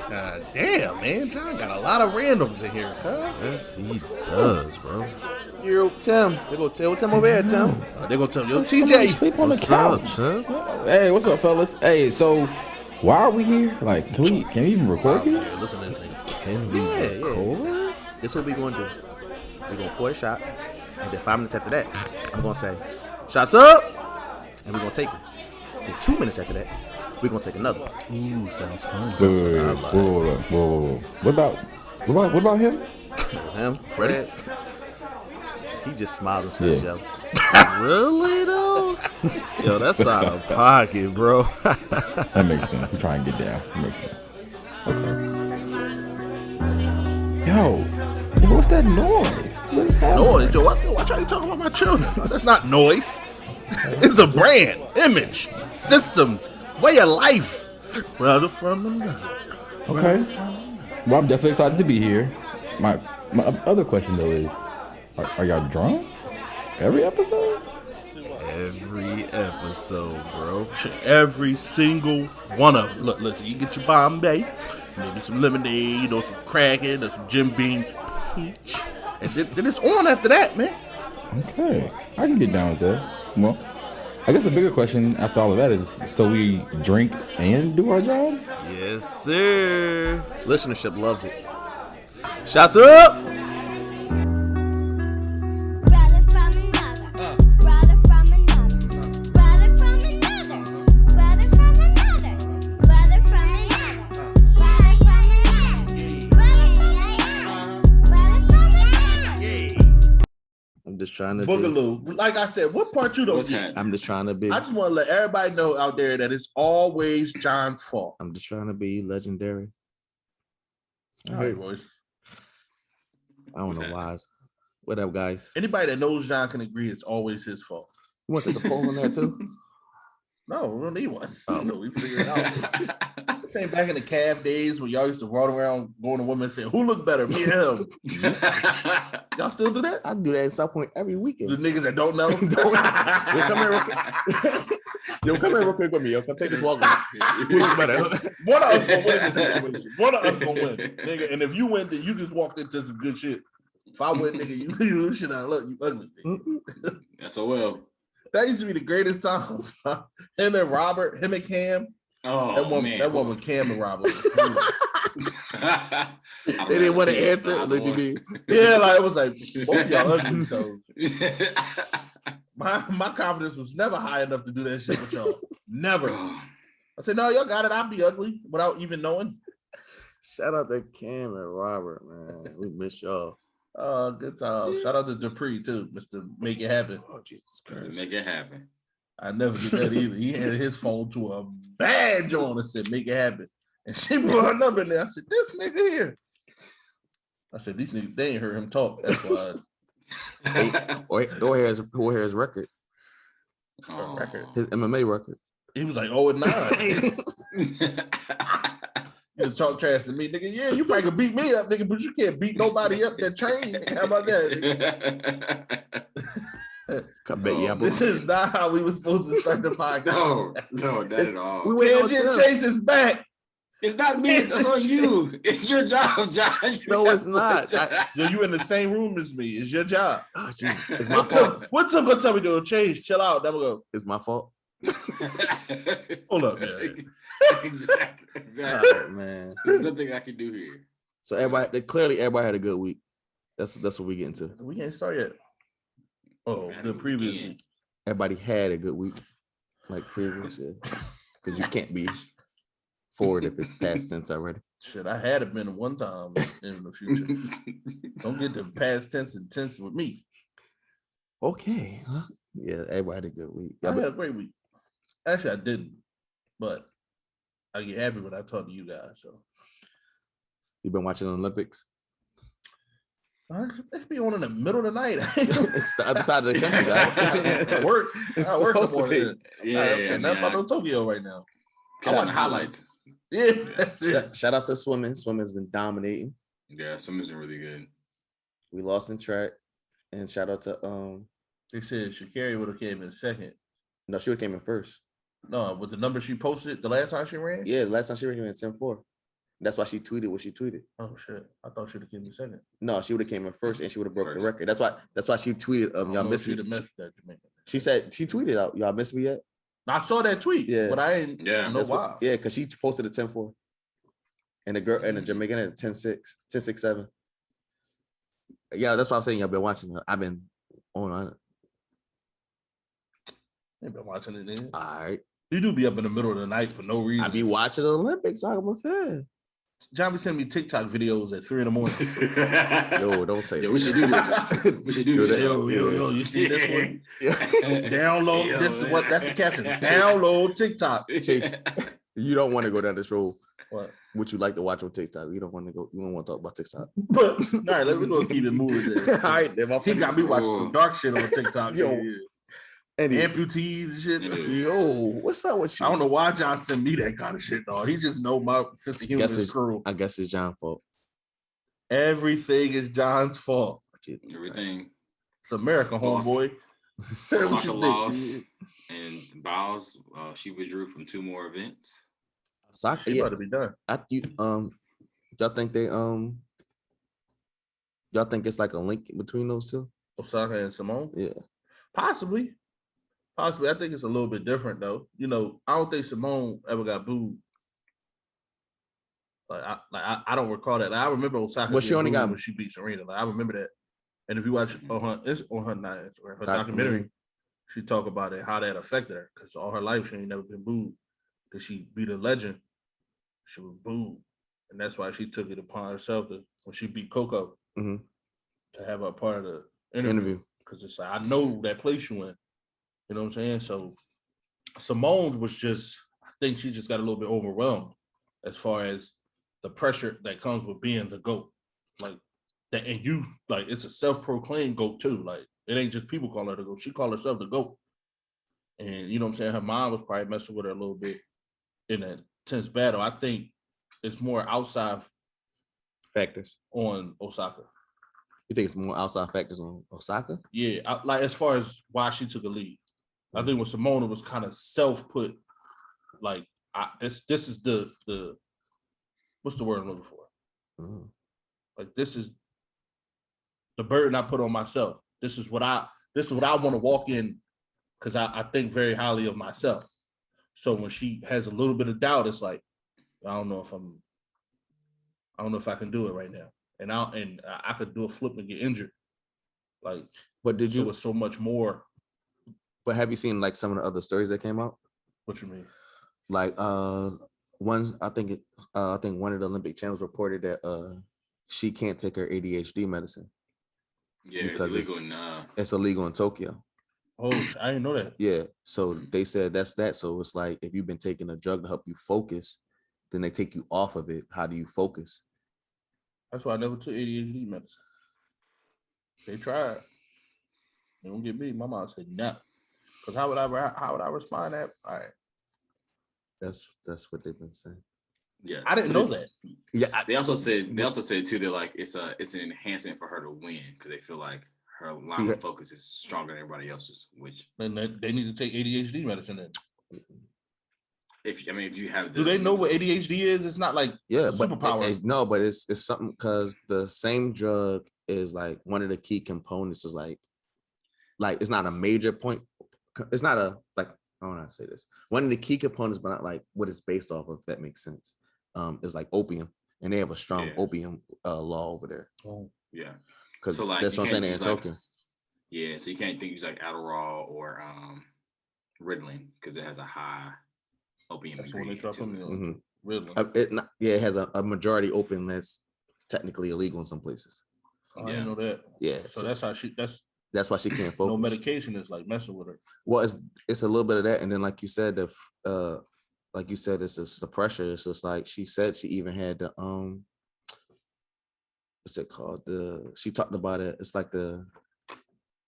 Damn, man. John got a lot of randoms in here, cuz. Yes, he does, bro. Yo, Tim. They go tell Tim over here, Tim. They gonna tell me, yo, Somebody TJ. sleep on the What's up, couch. Tim? Hey, what's up, fellas? Hey, so why are we here? Like, can we even record here? Yeah, listen to this nigga. Can we record? This what we gonna do. We gonna pour a shot, and then 5 minutes after that, I'm gonna say, shots up, and we gonna take them. Then 2 minutes after that, we gonna take another. Ooh, sounds fun. Whoa. What about him? Him, Freddie. He just smiled and says, Yeah. yo. Really though? Yo, that's out of pocket, bro. That makes sense. I'm trying to get down. That makes sense. Okay. Yo, what's that noise? What is happening? Noise, yo, watch how you talking about my children. That's not noise. It's a brand, image, systems, way of life. Brother from another. Okay. Well, I'm definitely excited to be here. My other question though is, are y'all drunk every episode? Every episode, bro. Every single one of them. Look, listen, you get your Bombay, maybe some lemonade, or some Kraken, or some Jim Beam peach, and then it's on after that, man. Okay, I can get down with that. Well, I guess the bigger question after all of that is, so we drink and do our job? Yes, sir. Listenership loves it. Shots up! Brother from another, brother from another, brother from another, brother from another, brother from another, brother from another, brother from another. I'm just trying to Boogaloo. Like I said, what part you don't What's get? happening? I'm just trying to be. I just want to let everybody know out there that it's always John's fault. I'm just trying to be legendary. All right, boys. I don't know why. What up, guys? Anybody that knows John can agree it's always his fault. You want to take a poll in there too? No, we don't need one. No, we figured it out. This ain't back in the calf days when y'all used to run around going to women and saying, who look better, me or him? Y'all still do that? I do that at some point every The weekend. niggas that don't know. Yo, come here real quick with me. Yo, come take this walk. Who look better? One of us gonna win in this situation. One of us gonna win, nigga. And if you win, then you just walked into some good shit. If I win, nigga, you should not look. You ugly. Nigga. That's so well. That used to be the greatest times. Him and Robert, him and Cam. Oh, That one, man. that one with Cam and Robert. They didn't want to answer. Look at me. Yeah, like it was like both of y'all ugly. So my confidence was never high enough to do that shit with y'all. Never. I said, no, y'all got it. I'll be ugly without even knowing. Shout out to Cam and Robert, man. We miss y'all. Good time. Shout out to Dupree too, Mr. Make It Happen. Oh, Jesus To Christ. make it happen. I never did that either. He had his phone to a badge on and said, make it happen. And she put her number in there. I said, this nigga here. I said, these niggas, they ain't heard him talk. That's why. Go ahead, his record, Oh. Record. his MMA record. He was like, 0-9. You just talk trash to me, nigga. Yeah, you probably could beat me up, nigga, but you can't beat nobody up that train. How about that? Nigga? I bet you. This is not how we were supposed to start the podcast. no, not at all. We wait on Tangent Tim. Chase is back. It's not me. It's on you. It's your job, John. No, it's not. Yo, you in the same room as me. It's your job. Oh, Jesus. It's my fault. What's up gonna tell me to change? Chill out. Never go. It's my fault. Hold up, man. Exactly. All right, man. There's nothing I can do here. So everybody had a good week. That's what we get into. We can't start yet. Oh, the previous week. Everybody had a good week, like previous, yeah. Because you can't be forward if it's past tense already. Shit, I had it been one time in the future. Don't get the past tense and tense with me. Okay. Huh? Yeah, everybody had a good week. I had a great week. Actually, I didn't, but I get happy when I talk to you guys. So You been watching the Olympics? it be on in the middle of the night. It's the other side of the country, guys. I work. It's I work supposed to more be. Yeah, nothing about no Tokyo right now. I watch highlights. Yeah, that's it. Shout out to swimming. Swimming's been dominating. Yeah, swimming's been really good. We lost in track. And shout out to They said Sha'Carri would have came in second. no, she came in first. No, with the number she posted the last time she ran. Yeah, the last time she ran in 10-4. That's why she tweeted what she tweeted. Oh shit! I thought she'd have came in second. No, she would have came in first and she would have broke the First. record. That's why she tweeted, y'all miss me. She said she tweeted out, y'all miss me yet? I saw that tweet, Yeah. but I didn't know That's why. what, yeah, because she posted a 10-4. And the girl and the Jamaican at 10-6, 10-6-7. Yeah, that's what I'm saying. Y'all been watching her. I've been on it. Ain't been watching it then. All right. You do be up in the middle of the night for no reason. I be watching the Olympics. I'm a fan. John be sending me TikTok videos at 3 in the morning. Yo, don't say that. We should do this. We should do this. Yo, you see this one? Download. This is what that's the caption. Download TikTok. Chase, you don't want to go down this road. What? What you like to watch on TikTok? You don't want to go. You don't want to talk about TikTok. But all right, let me go keep it moving. All right, then. He got me watching some dark shit on TikTok. Yo. Amputees and shit. Yo, what's up with you? I don't know why John sent me that kind of shit, dog. He just know my sense of humor is cruel. I guess it's John's fault. Everything is John's fault. Everything. It's America, homeboy. Osaka lost and Biles. She withdrew from 2 more events. Soccer, She about to be done. Y'all think they y'all think it's like a link between those two? Osaka and Simone? Yeah. Possibly. I think it's a little bit different though. You know, I don't think Simone ever got booed. I don't recall that. Like, I remember Osaka. Well, she only got when she beat Serena. Like, I remember that. And if you watch on her documentary, she talk about it, how that affected her. Because all her life she ain't never been booed. Because she beat a legend, she was booed. And that's why she took it upon herself when she beat Coco to have her part of the interview. Because it's like, I know that place you in. You know what I'm saying? So Simone was just, I think she just got a little bit overwhelmed as far as the pressure that comes with being the GOAT. Like that, and you, like, it's a self-proclaimed GOAT too. Like, it ain't just people call her the GOAT. She called herself the GOAT. And you know what I'm saying? Her mom was probably messing with her a little bit in that tense battle. I think it's more outside factors on Osaka. You think it's more outside factors on Osaka? Yeah, like as far as why she took a lead. I think with Simone it was kind of self-put, like this is the what's the word I'm looking for? Like this is the burden I put on myself. This is what I want to walk in because I think very highly of myself. So when she has a little bit of doubt, it's like I don't know if I can do it right now, and I could do a flip and get injured. Like, but did you? It's so much more. But have you seen like some of the other stories that came out? What you mean? Like one, I think one of the Olympic channels reported that she can't take her ADHD medicine. Yeah, because it's illegal it's illegal in Tokyo. Oh, I didn't know that. Yeah, so they said that's that. So it's like if you've been taking a drug to help you focus, then they take you off of it. How do you focus? That's why I never took ADHD medicine. They tried. They don't get me. My mom said no. Because how would I respond that? All right. That's what they've been saying. Yeah, I didn't know that. Yeah, they also said too that like it's an enhancement for her to win because they feel like her line of focus is stronger than everybody else's. Which then they need to take ADHD medicine then. If you have, do they know what ADHD is? It's not like superpower. No, but it's something because the same drug is like one of the key components is like it's not a major point. It's not a like I don't know how to say this. One of the key components, but not like what it's based off of. If that makes sense, is like opium, and they have a strong opium law over there. Oh, yeah, because so, like, that's what I'm saying in Tokyo. Yeah, so you can't use like Adderall or Ritalin because it has a high opium ingredient. It has a majority opium that's technically illegal in some places. I didn't know that. Yeah, so that's how that's why she can't focus. No medication is like messing with her. Well, it's a little bit of that, and then like you said, it's just the pressure. It's just like she said she even had the what's it called? She talked about it. It's like the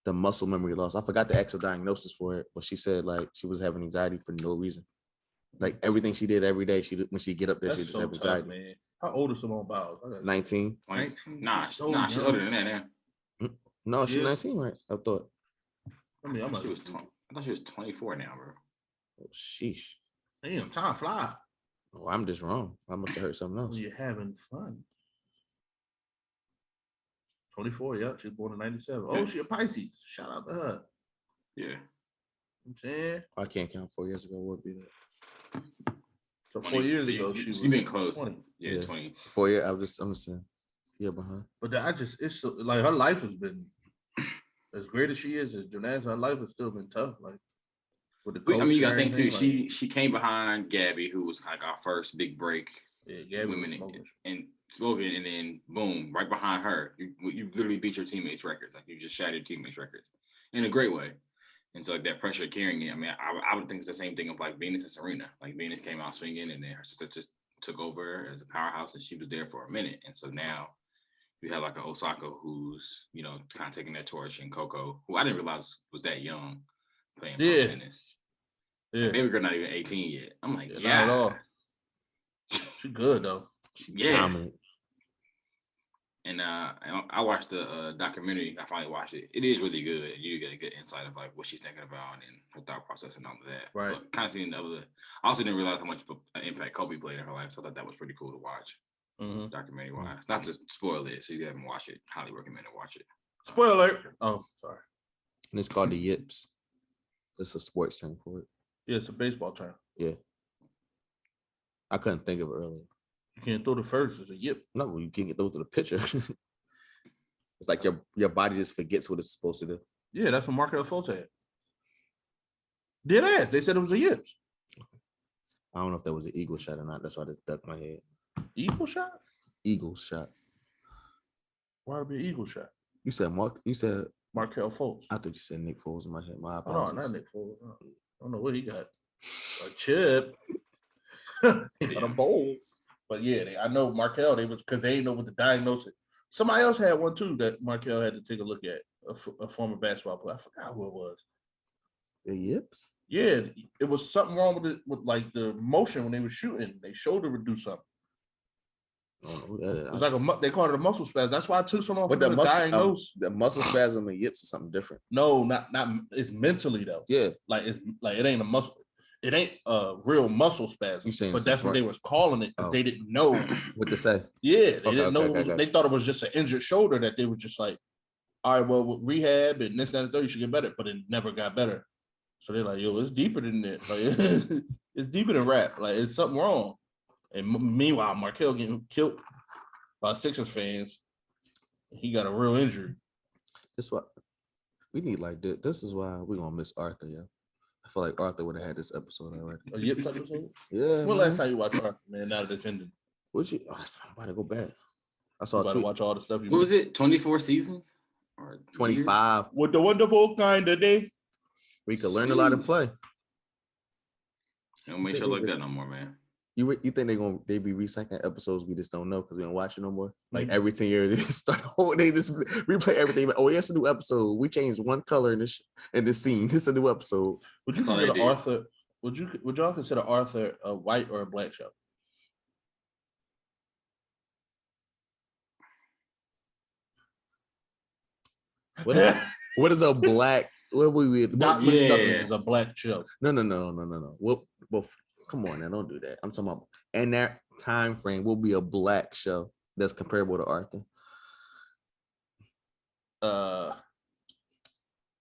muscle memory loss. I forgot the actual diagnosis for it, but she said like she was having anxiety for no reason. Like everything she did every day, when she get up there, she just have anxiety. Tough, man. How old is Simone Biles? 19. 19. Nah, she's older than that now. No, she's 19, right? I thought. I thought she was 24 now, bro. Oh, sheesh. Damn, time fly. Oh, I'm just wrong. I must have heard something else. You're having fun. 24, yeah. She was born in 97. Oh, she a Pisces. Shout out to her. Yeah. I'm saying. I can't count 4 years ago. What would be that? So 20. 4 years So ago, she was you've been close. 20. Yeah, 20. 4 years. I'm just saying. Yeah, behind. But it's so, like her life has been as great as she is as gymnastics. Her life has still been tough. Like with the coach. I mean, you got to and think too. everything, She came behind Gabby, who was like our first big break. yeah, Gabby was Women smoking. and smoking, and then boom, right behind her, you literally beat your teammates' records. Like you just shattered your teammates' records in a great way. And so like that pressure carrying it. I mean, I would think it's the same thing of like Venus and Serena. Like Venus came out swinging, and then her sister just took over as a powerhouse, and she was there for a minute. And so now you have like an Osaka who's, you know, kind of taking that torch, and Coco, who I didn't realize was that young playing pro tennis. Yeah. Baby girl not even 18 yet. I'm like, Not at all. She good though. Yeah. Dominant. And I watched the documentary. I finally watched it. It is really good. You get a good insight of like what she's thinking about and her thought process and all of that. Right. But kind of seeing the other. I also didn't realize how much of an impact Kobe played in her life. So I thought that was pretty cool to watch. Documentary wise. Not to spoil it. So if you haven't watched it, highly recommend to watch it. Spoiler. Oh, sorry. And it's called the Yips. It's a sports term for it. Yeah, it's a baseball term. Yeah. I couldn't think of it earlier. You can't throw the first. It's a yip. No, you can't get those to the pitcher. It's like your body just forgets what it's supposed to do. Yeah, that's what Markel Fultz had. Did ass. They said it was a yips. I don't know if that was an eagle shot or not. That's why I just ducked my head. Eagle shot? Eagle shot. Why would it be an eagle shot? You said Mark. You said Markel Fultz. I thought you said Nick Foles in my head. My Oh, apologies. no, not Nick Foles. No. I don't know what he got. A chip. He got a bowl. But yeah, I know Markel. They was because they didn't know what the diagnosis. Somebody else had one too that Markel had to take a look at. A former basketball player. I forgot who it was. The Yips. Yeah, it was something wrong with it with like the motion when they were shooting. They shoulder would do something. I don't know who that is. It was like they called it a muscle spasm. That's why I took so long But for them to diagnose. the muscle spasm and Yips is something different. No, not it's mentally though. Yeah, Like it's like it ain't a muscle. It ain't a real muscle spasm. You saying But that's what they was calling it because they didn't know. what to say? Yeah, they didn't know. Okay. They thought it was just an injured shoulder that they was just like, all right, well, with rehab and this, that, and the third, you should get better. But it never got better. So they're like, yo, it's deeper than that. Like, it's deeper than rap. Like, it's something wrong. And meanwhile, Markel getting killed by Sixers fans. He got a real injury. That's what we need. Like this. This is why we're gonna miss Arthur. Yeah, I feel like Arthur would have had this episode already. A Yips episode? Yeah. When last time you watched Arthur, man? Now that it's ended. Would you? Oh, I'm about to go back. I You saw about to watch all the stuff you What was it? 24 seasons? Or 25. With the wonderful kind of day. We could learn a lot and play. Don't make sure like that no more, man. You think they be recycling episodes we just don't know because we don't watch it no more? Like every 10 years they just start they just replay everything. Oh, yes, a new episode. We changed one color in this scene. This is a new episode. Would you That's all they consider do. Arthur? Would y'all consider Arthur a white or a black show? What is a black? What we? Not Yeah. stuff is a black show. No. Well, come on now, don't do that. I'm talking about, and that time frame will be a black show that's comparable to Arthur.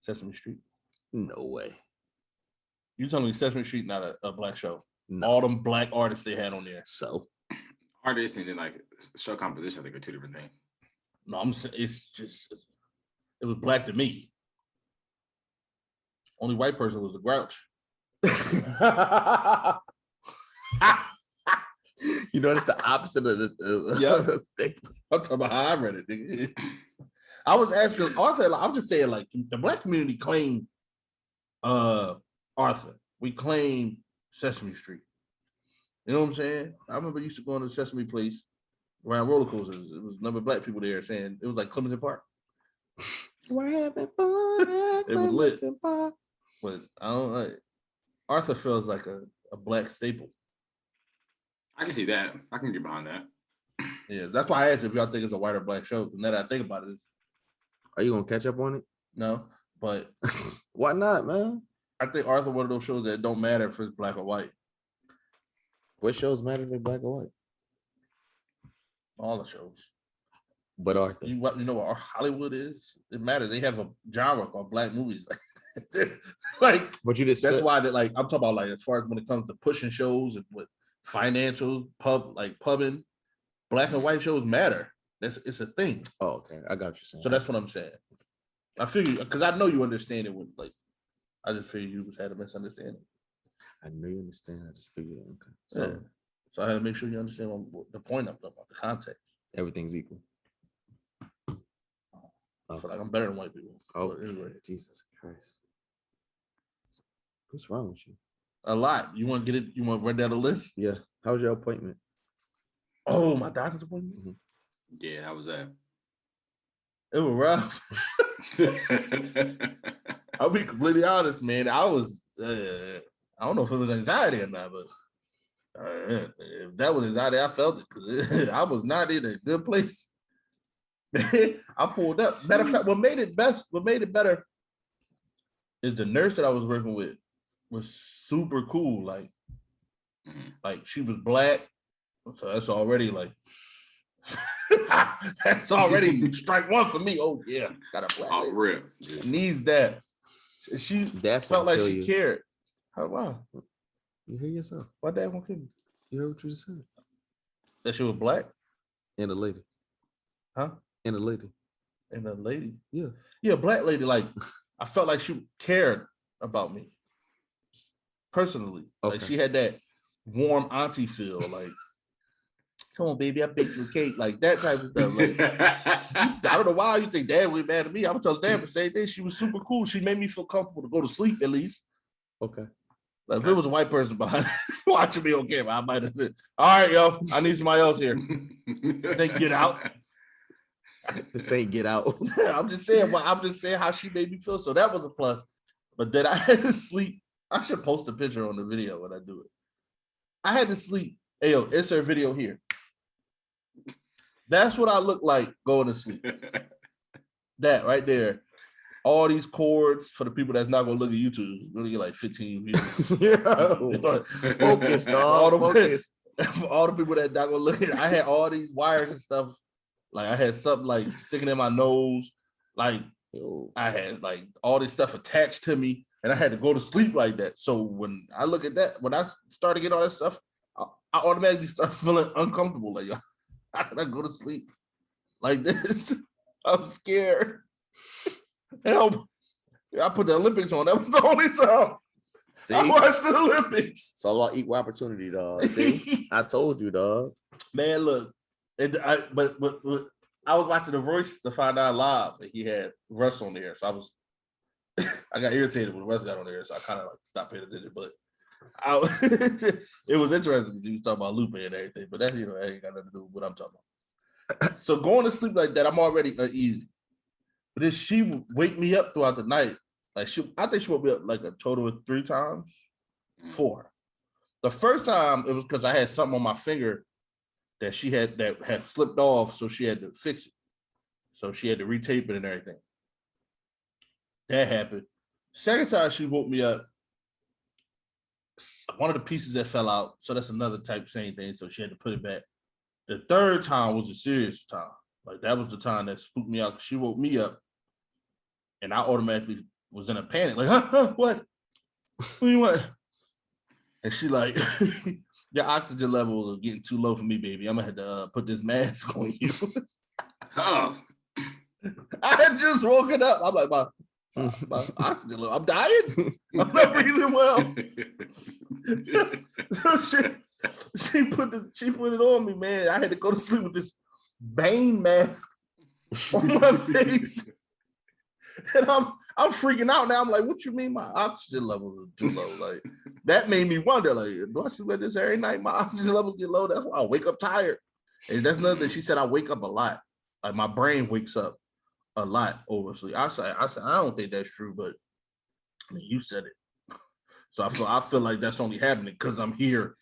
Sesame Street. No way. You telling me Sesame Street not a black show? No. All them black artists they had on there. So Artists and then like show composition, I think are two different things. No, I'm saying it's just it was black to me. Only white person was the Grouch. you know, it's the opposite of the. Yeah. I'm talking about how I read it. Nigga. I was asking Arthur. I'm just saying, like the black community claimed Arthur. We claim Sesame Street. You know what I'm saying? I remember used to go to Sesame Place around roller coasters. It was a number of black people there saying it was like Clemson Park. We're having fun. It was lit. Clemson Park. But I don't like Arthur feels like a black staple. I can see that. I can get behind that. Yeah, that's why I asked if y'all think it's a white or black show. Because now that I think about it, Are you gonna catch up on it? no. But Why not, man? I think Arthur one of those shows that don't matter if it's black or white. What shows matter if they're black or white? All the shows. But are they? You know what our Hollywood is? It matters. They have a genre called black movies. Like, But you just that's said, why that, like, I'm talking about, like, as far as when it comes to pushing shows and with financial pubbing, black and white shows matter. It's a thing. oh, okay, I got you saying. So that's what I'm saying. I figure because I know you understand it when, like, I just figured you had a misunderstanding. I know you understand. I just figured. Okay, So, so I had to make sure you understand what the point of the context. everything's equal. I feel like I'm better than white people. Oh, But anyway, Jesus Christ. What's wrong with you? a lot. You want to get it? You want to run down the list? Yeah. How was your appointment? Oh, my doctor's appointment. Mhm. Yeah, how was that? It was rough. I'll be completely honest, man. I was, I don't know if it was anxiety or not, but if that was anxiety, I felt it because I was not in a good place. I pulled up. Matter of fact, what made it better is the nurse that I was working with was super cool. Like she was black, so that's already like that's already strike one for me. Oh yeah, got a black lady. Real. Needs that. She Dad felt like kill she you. cared. How wow? You hear yourself? Why dad won't kill me? You heard what you just said? That she was black, And a lady. huh? And a lady. And a lady. Yeah. Yeah, black lady. Like I felt like she cared about me personally. Like Okay. she had that warm auntie feel. Like, come on, baby, I baked you a cake. Like that type of stuff. Like, I don't know why you think dad was mad at me. I'm telling dad the same thing. She was super cool. She made me feel comfortable to go to sleep at least. Okay. Like if it was a white person behind watching me on camera, I might have been, all right, yo, I need somebody else here. Say get out. This ain't get out. I'm just saying how she made me feel. So that was a plus. But then I had to sleep. I should post a picture on the video when I do it. I had to sleep. Hey, yo, it's her video here. That's what I look like going to sleep. That right there. All these chords for the people that's not gonna look at YouTube. It's gonna get like 15 views. Focus, dog. All the, Focus. for all the people that not gonna look at it, I had all these wires and stuff. Like I had something like sticking in my nose. Like I had like all this stuff attached to me, and I had to go to sleep like that. So when I look at that, when I start to get all that stuff, I automatically start feeling uncomfortable. Like I gotta go to sleep like this. I'm scared. Help. I put the Olympics on. That was the only time See? I watched the Olympics. It's all about equal opportunity, dog. See? I told you, dog. Man, look. But I was watching The Voice to find out live that he had Russ on there. So I got irritated when Russ got on there. So I kind of like stopped paying attention. But it was interesting because he was talking about Lupe and everything. But that, that ain't got nothing to do with what I'm talking about. So going to sleep like that, I'm already uneasy. But then she would wake me up throughout the night. Like I think she woke me up like a total of 3 times, 4. The first time it was because I had something on my finger that had slipped off, so she had to fix it. So she had to retape it and everything. That happened. Second time she woke me up, one of the pieces that fell out. So that's another same thing. So she had to put it back. The third time was a serious time. Like that was the time that spooked me out. She woke me up, and I automatically was in a panic. Like, huh, what? What do you want? And she like, your oxygen levels are getting too low for me, baby. I'm gonna have to put this mask on you. Oh, I had just woken up. I'm like, my oxygen level. I'm dying. I'm not breathing well. So she put it on me, man. I had to go to sleep with this Bane mask on my face, and I'm freaking out now. I'm like, what you mean my oxygen levels are too low? Like that made me wonder. Like, do I sleep like this every night? My oxygen levels get low. That's why I wake up tired. And that's another thing. She said I wake up a lot. Like my brain wakes up a lot over sleep. I said I don't think that's true, but I mean, you said it. So I feel like that's only happening because I'm here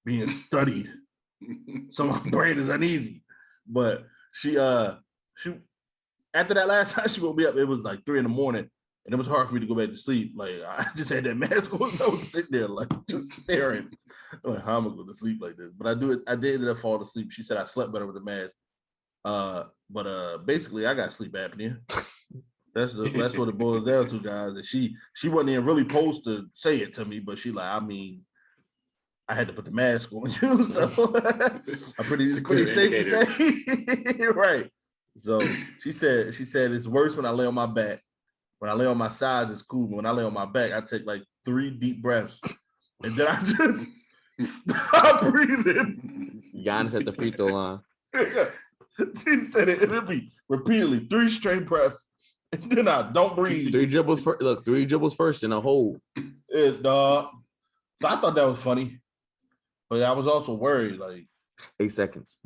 being studied. So my brain is uneasy. But she after that last time she woke me up, it was like 3 a.m. And it was hard for me to go back to sleep. Like I just had that mask on. I was sitting there like just staring. I'm like, how am I going to sleep like this? But I did end up falling asleep. She said I slept better with the mask. But basically I got sleep apnea. That's what it boils down to, guys. And she wasn't even really supposed to say it to me, but she like, I mean, I had to put the mask on you, so I'm pretty safe to say. Right. So she said it's worse when I lay on my back. When I lay on my sides, it's cool. But when I lay on my back, I take like 3 deep breaths. And then I just stop breathing. Giannis at the free throw line. She said it'll be repeatedly 3 straight breaths. And then I don't breathe. 3 dribbles first. Look, 3 dribbles first in a hole. It's dog. So I thought that was funny. But I was also worried, like 8 seconds.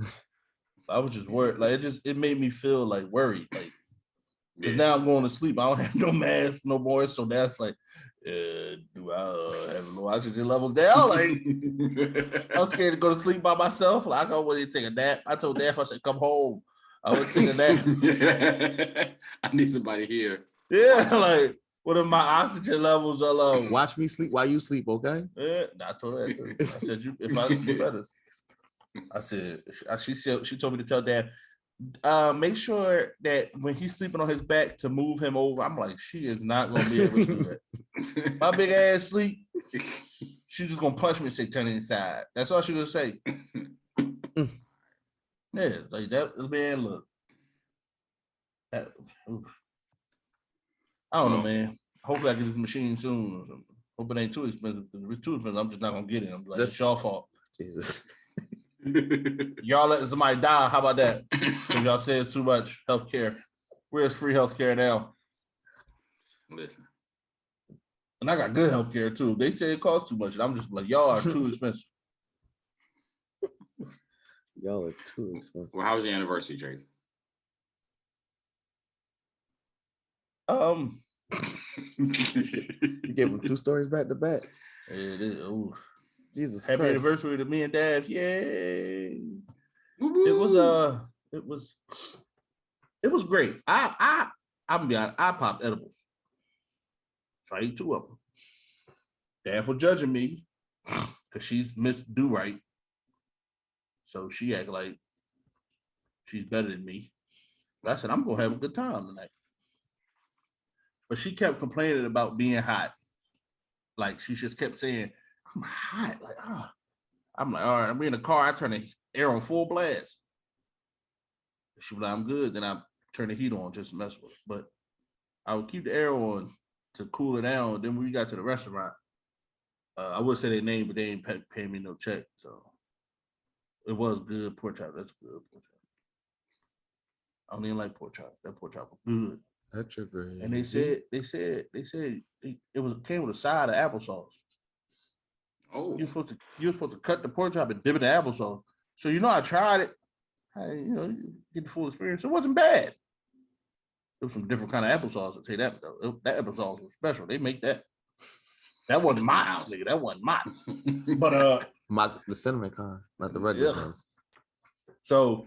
I was just worried. Like it made me feel like worried. Like because now I'm going to sleep. I don't have no mask no more. So that's like, do I have low oxygen levels down? Like I'm scared to go to sleep by myself. Like I want to take a nap. I told Dad I said, come home. I was taking a nap. I need somebody here. Yeah, like what if my oxygen levels are low? Watch me sleep while you sleep, okay? Yeah, I told her that too. I said, if I do better. I said, she told me to tell Dad, make sure that when he's sleeping on his back to move him over. I'm like, she is not gonna be able to do that. My big ass sleep, she's just gonna punch me and say, turn it inside. That's all she gonna say. Yeah, like that, man. Look, I don't know, man. Hopefully, I get this machine soon. Hope it ain't too expensive. Because if it's too expensive, I'm just not gonna get it. I'm like, it's y'all fault. Jesus. Y'all letting somebody die. How about that? Because y'all say it's too much healthcare. Where's free healthcare now? Listen. And I got good healthcare too. They say it costs too much. And I'm just like, y'all are too expensive. Y'all are too expensive. Well, how was your anniversary, Tracy? You gave him 2 stories back to back. It is. Ooh. Jesus Happy Christ. anniversary to me and Dad. Yay. Woo-woo. It was great. I'm gonna be honest, I popped edibles. So I ate 2 of them. Dad for judging me because she's Miss Do Right. So she act like she's better than me. But I said, I'm gonna have a good time tonight. But she kept complaining about being hot. Like she just kept saying, I'm hot. Like, I'm like, all right, I'm in the car. I turn the air on full blast. She was like, I'm good. Then I turn the heat on just to mess with it. But I would keep the air on to cool it down. Then when we got to the restaurant, I would say their name, but they ain't paying me no check. So it was good pork chop. That's good pork chop. I don't even like pork chop. That pork chop was good. That's your grade. And they said it came with a side of applesauce. Oh, You're supposed to cut the pork chop and dip it in applesauce. So I tried it. Get the full experience. It wasn't bad. It was some different kind of applesauce. I'll tell you that though. That applesauce was special. They make that. That wasn't Mott's, nigga. That wasn't Mott's. But Mott's, the cinnamon kind, not the regular ones. So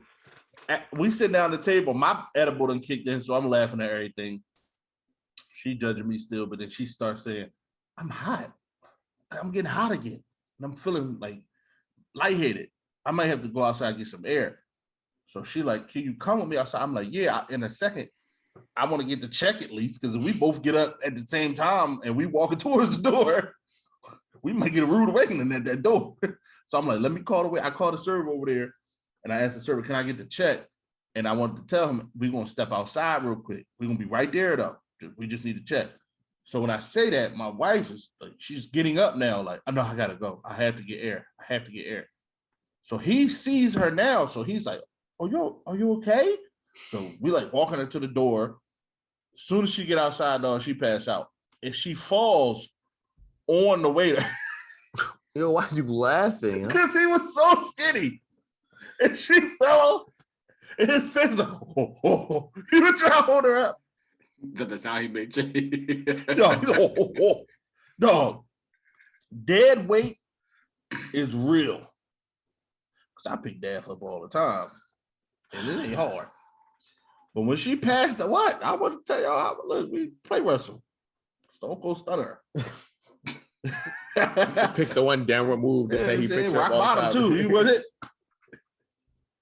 we sit down at the table. My edible done kicked in, so I'm laughing at everything. She judging me still, but then she starts saying, I'm hot. I'm getting hot again. And I'm feeling like lightheaded. I might have to go outside and get some air. So she like, can you come with me outside? I'm like, yeah, in a second. I want to get the check at least, because if we both get up at the same time and we walking towards the door, we might get a rude awakening at that door. So I'm like, let me call the way. I called the server over there and I asked the server, can I get the check? And I wanted to tell him, we're going to step outside real quick. We're going to be right there though. We just need to check. So when I say that, my wife is like, she's getting up now. Like, I know I got to go. I have to get air. I have to get air. So he sees her now. So he's like, are you okay? So we like walking her to the door. As soon as she get outside, though, she passed out. And she falls on the way there. Yo, why are you laughing? Because he was so skinny. And she fell. And his face like, oh. He was trying to hold her up. Is that the sound he made, Jay? Dog. Dead weight is real. Because I pick Dad up all the time. And it ain't hard. But when she passed, what? I want to tell y'all, look, we play wrestle. Stone Cold Stunner. Picks the one downward move to say he picks rock up all the bottom time. too. You was it?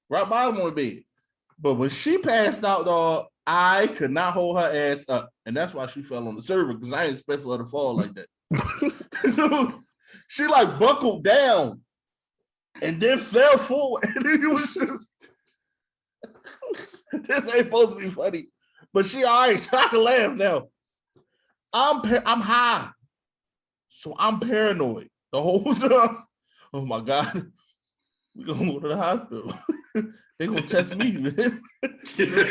Rock bottom on the bed. But when she passed out, dog, I could not hold her ass up, and that's why she fell on the server because I didn't expect for her to fall like that. So she like buckled down and then fell forward, and it was just this ain't supposed to be funny, but she all right, so I can laugh now. I'm high, so I'm paranoid the whole time. Oh my God, we're gonna go to the hospital. They're gonna test me.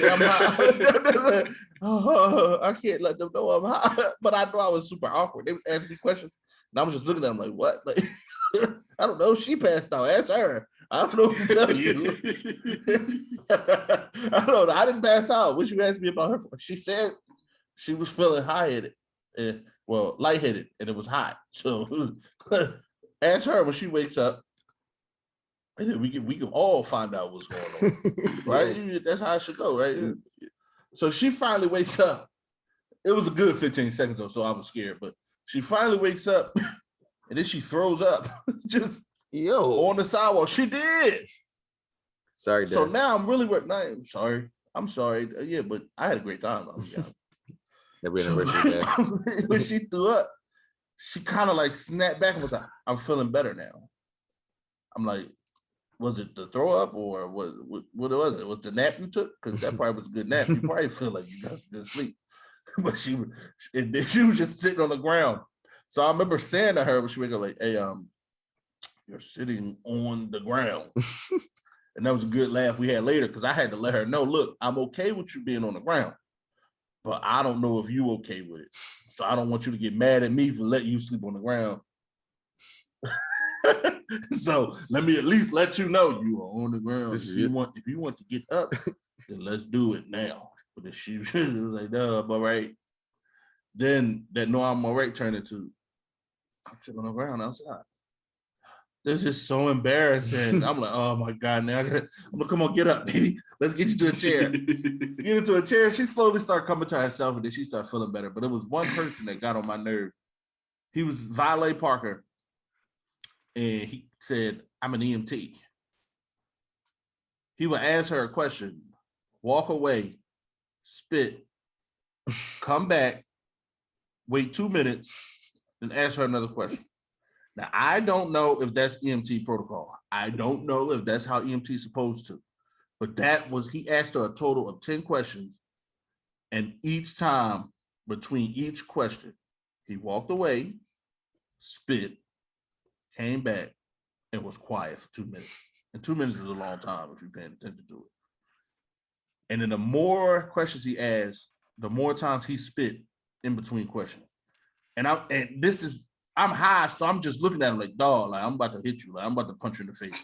I'm high. I can't let them know I'm high. But I know I was super awkward. They was asking me questions, and I was just looking at them like, what? Like, I don't know. She passed out. Ask her. I don't know what to tell you. I don't know. I didn't pass out. What you asked me about her for? She said she was feeling high-headed. Well, lightheaded, and it was hot. So ask her when she wakes up, and then we can all find out what's going on. Right? That's how it should go, right? So she finally wakes up. It was a good 15 seconds though, so I was scared. But she finally wakes up, and then she throws up just on the sidewalk. She did. Sorry, Dad. So now I'm really working. I'm sorry. Yeah, but I had a great time. Every anniversary, Dad. When she threw up, she kind of like snapped back and was like, I'm feeling better now. I'm like, was it the throw up or what was it? Was the nap you took? Because that probably was a good nap. You probably feel like you got good sleep. But she was just sitting on the ground. So I remember saying to her when she wake up, like, hey, you're sitting on the ground. And that was a good laugh we had later because I had to let her know, look, I'm okay with you being on the ground, but I don't know if you okay with it. So I don't want you to get mad at me for letting you sleep on the ground. So let me at least let you know you are on the ground. If you want to get up, then let's do it now. But if she was like, no, I'm all right. Then that no, I'm all right turned into I'm sitting on the ground outside. This is so embarrassing. I'm like, oh my God, now I'm gonna come on, get up, baby. Let's get you to a chair. Get into a chair. She slowly started coming to herself, and then she started feeling better. But it was one person that got on my nerve. He was Valet Parker, and he said, I'm an EMT. He would ask her a question, walk away, spit, come back, wait 2 minutes, and ask her another question. Now, I don't know if that's EMT protocol. I don't know if that's how EMT is supposed to. But he asked her a total of 10 questions. And each time between each question, he walked away, spit, came back, and was quiet for 2 minutes. And 2 minutes is a long time if you're paying attention to it. And then the more questions he asked, the more times he spit in between questions. And I'm high, so I'm just looking at him like, dog, like I'm about to hit you, like I'm about to punch you in the face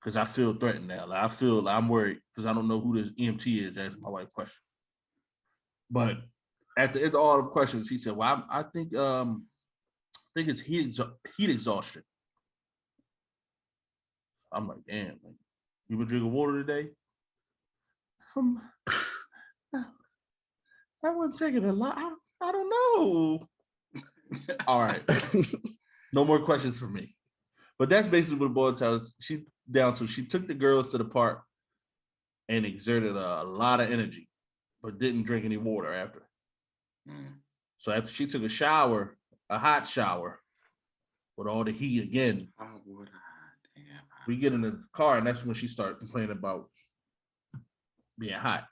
because I feel threatened now. Like I feel like I'm worried because I don't know who this EMT is. Asking my wife question. But at the end of all the questions, he said, "Well, I think it's heat exhaustion." I'm like, damn, like, you been drinking water today? I wasn't drinking a lot. I don't know. All right. No more questions for me. But that's basically what the boy tells us. She took the girls to the park and exerted a lot of energy, but didn't drink any water after. So after she took a hot shower with all the heat again, we get in the car and that's when she started complaining about being hot.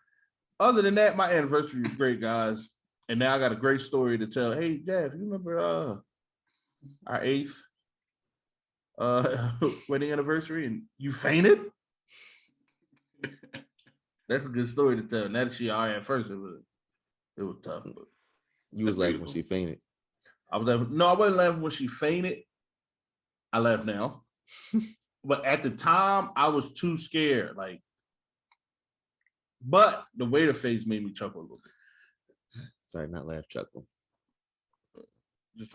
Other than that, my anniversary was great, guys. And now I got a great story to tell. Hey, Jeff, you remember our 8th wedding anniversary and you fainted? That's a good story to tell. Now that she all right at first, it was tough. But you was laughing when she fainted. I was laughing. No, I wasn't laughing when she fainted. I laugh now. But at the time, I was too scared. But the waiter face made me chuckle a little bit. Sorry, not laugh, chuckle.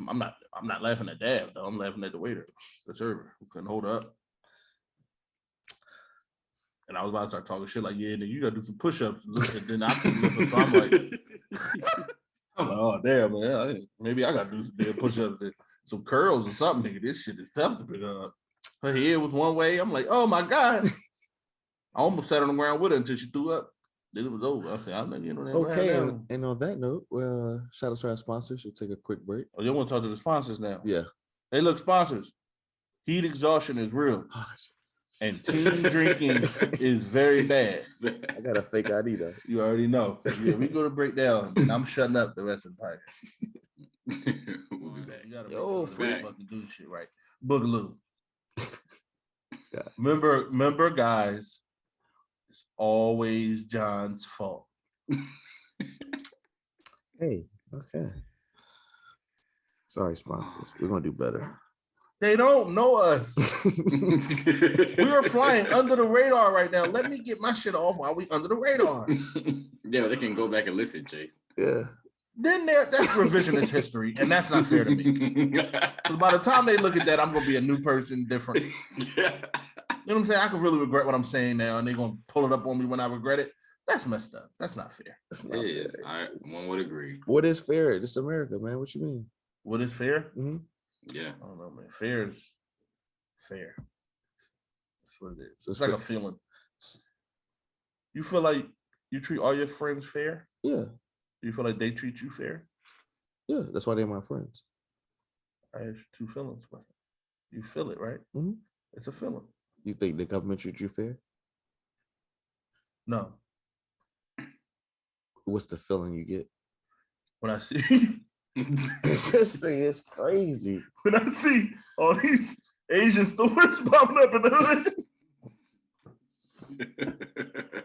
I'm not laughing at Dad though. I'm laughing at the waiter, the server who couldn't hold up. And I was about to start talking shit like, yeah, then you gotta do some push-ups. And then I couldn't lift it. So I'm like, I'm like, oh damn, man. Maybe I gotta do some damn push-ups and some curls or something, nigga. This shit is tough to pick up. Her head was one way. I'm like, oh my God. I almost sat on the ground with her until she threw up. Then it was over. I said, I'm not getting on that Okay, ground now. and on that note, well, shout out to our sponsors. We'll take a quick break. Oh, you want to talk to the sponsors now? Yeah. Hey, look, sponsors. Heat exhaustion is real. And team drinking is very bad. I got a fake ID though. You already know. Yeah, we go to break down, and I'm shutting up the rest of the podcast. We'll be back. You gotta Yo, make sure we fucking do this shit right. Boogaloo. Scott. Remember, guys, it's always John's fault. Hey, okay. Sorry, sponsors. We're gonna do better. They don't know us. We are flying under the radar right now. Let me get my shit off while we under the radar. Yeah, they can go back and listen, Chase. Yeah. Then that's revisionist history, and that's not fair to me. Because by the time they look at that, I'm gonna be a new person, different. You know what I'm saying? I can really regret what I'm saying now, and they're gonna pull it up on me when I regret it. That's messed up. That's not fair. It is. One would agree. What is fair? This is America, man. What you mean? What is fair? Mm-hmm. Yeah. I don't know, man. Fair is fair. That's what it is. So It's like a feeling. You feel like you treat all your friends fair? Yeah. Do you feel like they treat you fair? Yeah. That's why they're my friends. I asked you 2 feelings, but you feel it, right? Mm-hmm. It's a feeling. You think the government treats you fair? No. What's the feeling you get? When I see This thing is crazy. when I see all these Asian stores popping up in the hood,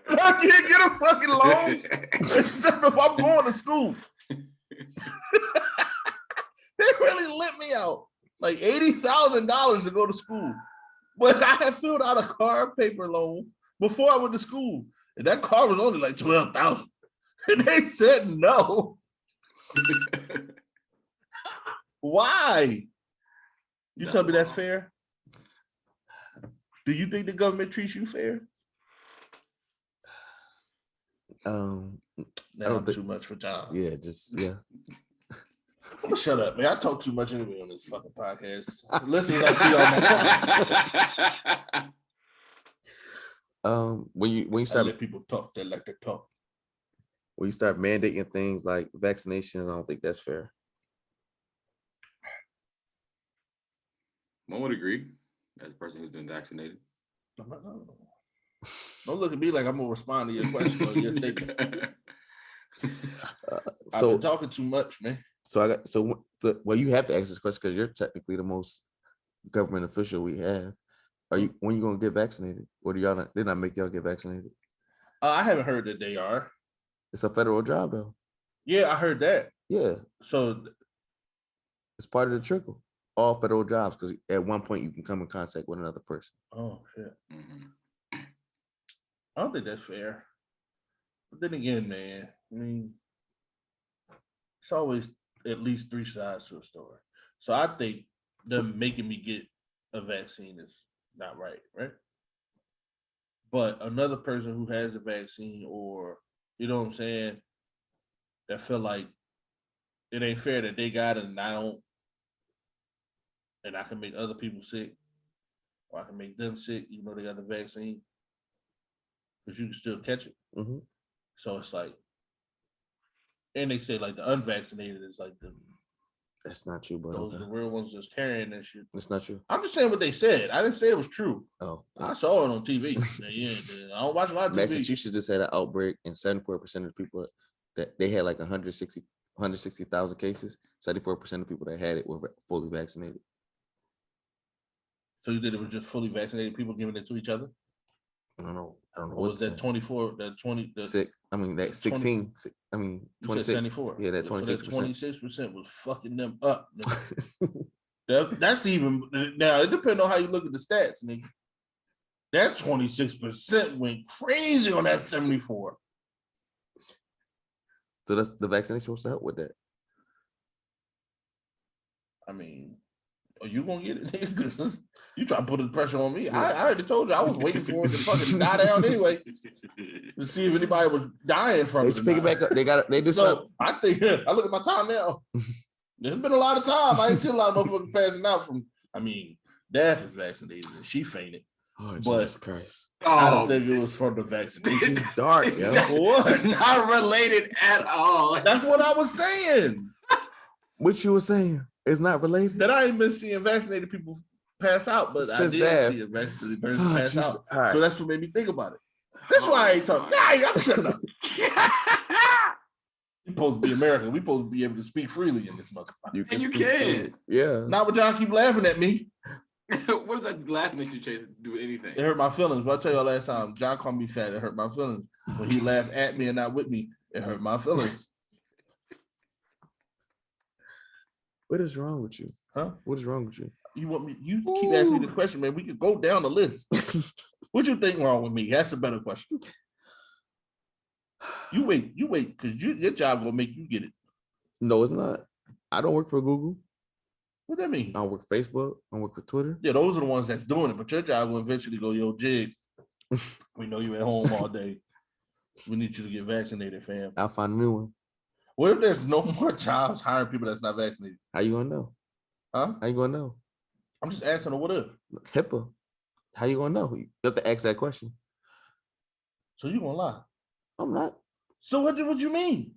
I can't get a fucking loan except if I'm going to school. They really lit me out like $80,000 to go to school, but I had filled out a car paper loan before I went to school, and that car was only like $12,000, and they said no. Why? You tell me that's fair? Do you think the government treats you fair? Now I don't think too much for John. Yeah, just yeah. Shut up, man. I talk too much anyway on this fucking podcast. Listen, I see all my When you I start let people talk, they like to talk. when you start mandating things like vaccinations, I don't think that's fair. One would agree, as a person who's been vaccinated. Don't look at me like I'm gonna respond to your question or your statement. I've So been talking too much, man. well, you have to ask this question because you're technically the most government official we have. When you gonna get vaccinated? Or they not make y'all get vaccinated? I haven't heard that they are. It's a federal job though. Yeah, I heard that. Yeah, So it's part of the trickle. All federal jobs, because at one point you can come in contact with another person. oh shit. Mhm. I don't think that's fair. But then again, man, I mean, it's always at least 3 sides to a story. So I think them making me get a vaccine is not right, right? But another person who has the vaccine, or you know what I'm saying, that feel like it ain't fair that they got it and I don't, and I can make other people sick, or I can make them sick, even though they got the vaccine, because you can still catch it. Mm-hmm. So it's like, and they say like the unvaccinated is like That's not true, but those okay. the real ones that's carrying that shit. That's not true. I'm just saying what they said. I didn't say it was true. Oh, I saw it on TV. Yeah, I don't watch a lot of TV. Massachusetts just had an outbreak, and 74% of the people that they had like 160,000 cases. 74% of people that had it were fully vaccinated. So you did it was just fully vaccinated people giving it to each other? I don't know. Or was that 24? That 20? Sick. I mean, that 16. I mean, 26. 74. Yeah, that 26%. 26% was fucking them up. That's even now. It depends on how you look at the stats, nigga. That 26% went crazy on that 74. So that's the vaccination supposed to help with that. I mean, are you gonna get it, nigga? 'Cause you try to put the pressure on me. I already told you I was waiting for it to fucking die down anyway. to see if anybody was dying from Let's it. pick it back up. They just So I think I look at my time now. There's been a lot of time. I ain't seen a lot of motherfuckers passing out from. I mean, Daph is vaccinated and she fainted. Oh, But- Jesus Christ. I don't think it was from the vaccination. It's dark, It's yo. What? not related at all. That's what I was saying. What you were saying? It's not related. That I ain't been seeing vaccinated people pass out, but Since I did Daph. see a vaccinated person Oh, pass Jesus. out. All right. So that's what made me think about it. That's why I ain't talking. Nah, I'm shutting up. We supposed to be American. We supposed to be able to speak freely in this motherfucker. And you speak can. to- Yeah. Not when y'all keep laughing at me. What does that laugh make you chase do anything? It hurt my feelings. But I tell y'all last time, John called me fat. It hurt my feelings. When he laughed at me and not with me, it hurt my feelings. What is wrong with you? Huh? What is wrong with you? You want me? You keep asking me this question, man. We could go down the list. What you think wrong with me? That's a better question. You wait, because your job gonna make you get it. No, it's not. I don't work for Google. What that mean? I don't work for Facebook. I don't work for Twitter. Yeah, those are the ones that's doing it. But your job will eventually go, yo, Jigs. We know you at home all day. We need you to get vaccinated, fam. I'll find a new one. What if there's no more jobs hiring people that's not vaccinated? How you gonna know? Huh? How you gonna know? I'm just asking her what if. HIPAA. How you gonna know? You have to ask that question. So you gonna lie? I'm not. So what you mean?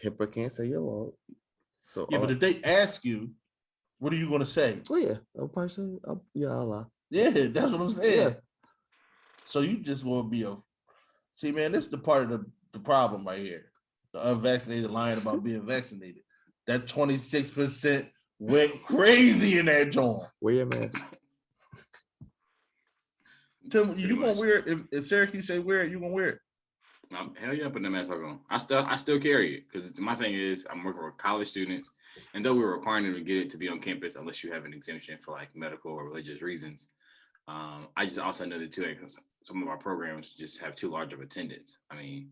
HIPAA can't say your law. So Yeah, but if they ask you, what are you gonna say? oh yeah, I'll probably say, yeah, I'll lie. Yeah, that's what I'm saying. Yeah. So you just want to be a see, man. This is the part of the problem right here. The unvaccinated lying about being vaccinated. That 26% went crazy in that joint. Wear your mask. Tim, you gonna wear it if Syracuse say wear it, you gonna wear it. Hell yeah, putting the mask back on. I still carry it because my thing is I'm working with college students, and though we're requiring them to get it to be on campus unless you have an exemption for like medical or religious reasons, I just also know that too because some of our programs just have too large of attendance. I mean,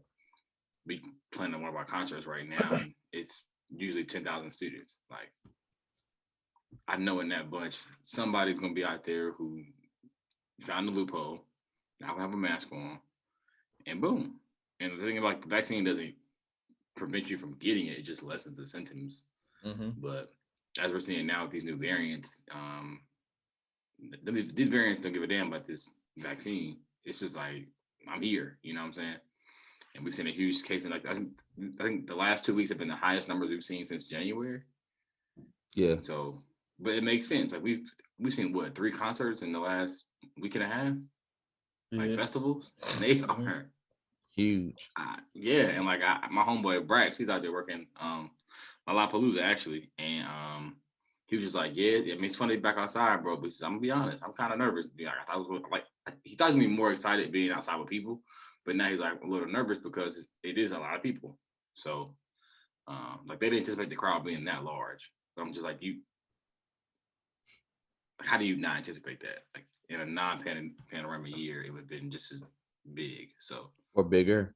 we plan on one of our concerts right now, and it's usually 10,000 students. Like, I know in that bunch, somebody's gonna be out there who found the loophole. Now we have a mask on, and boom. And the thing about the vaccine doesn't prevent you from getting it; it just lessens the symptoms. Mm-hmm. But as we're seeing now with these new variants, these variants don't give a damn about this vaccine. It's just like I'm here, you know what I'm saying? And we've seen a huge case in like I think the last 2 weeks have been the highest numbers we've seen since January. Yeah. So, but it makes sense. Like we've seen what 3 concerts in the last week and a half, like festivals, and they are Huge. yeah. And like my homeboy Brax, he's out there working Lalapalooza actually, and he was just like, yeah, I mean it's funny to be back outside, bro. But he says, I'm gonna be honest, I'm kind of nervous. Like, I thought I was like he thought me more excited being outside with people, but now he's like a little nervous because it is a lot of people. So like they didn't anticipate the crowd being that large. But I'm just like, how do you not anticipate that? Like in a non-panorama year, it would have been just as big. So Or bigger.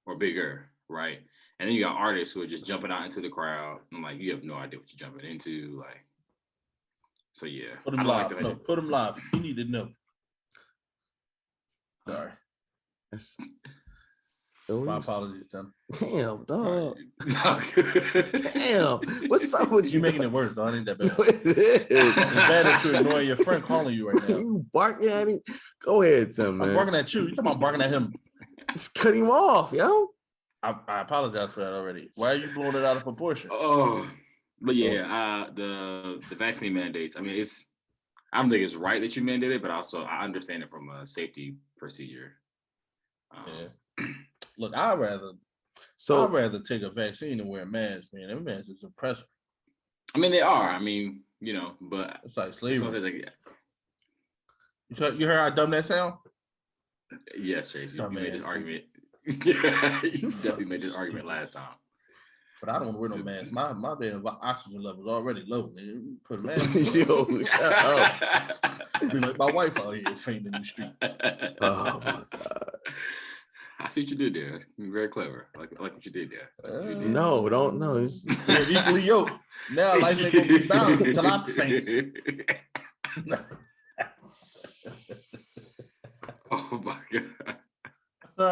or bigger, right? And then you got artists who are just jumping out into the crowd. I'm like, you have no idea what you're jumping into, like. So yeah, Put him live. No, put him live. He need to know. Sorry, That's my apologies, son. Damn, dog. Right. Damn. What's up with You you? making it worse, though. It ain't that bad. It is. It's bad that you're annoying your friend calling you right now. You barking at him? Go ahead, Tim, I'm man. barking at you. You talking about barking at him? Just cut him off, yo. I apologize for that already. Why are you blowing it out of proportion? Oh, but yeah, the vaccine mandates. I mean, I don't think it's right that you mandate it, but also I understand it from a safety procedure. Yeah. Look, I'd rather take a vaccine than wear a mask, man. That mask is oppressive. I mean, they are. I mean, you know, but It's like so slavery. it's like, You heard how dumb that sound? yes, Chase, you Dumb made this man. argument. Yeah, you definitely made this argument last time. But I don't wear no mask. My damn oxygen level is already low, man. Put a mask on. Yo, shut up. Be like my wife out here fainting in the street. Oh my God. I see what you did there. You're very clever. I like what you did there. I like what you did. No, don't know. We're equally yoked. Now life ain't gonna be balanced until I faint. Oh my God. This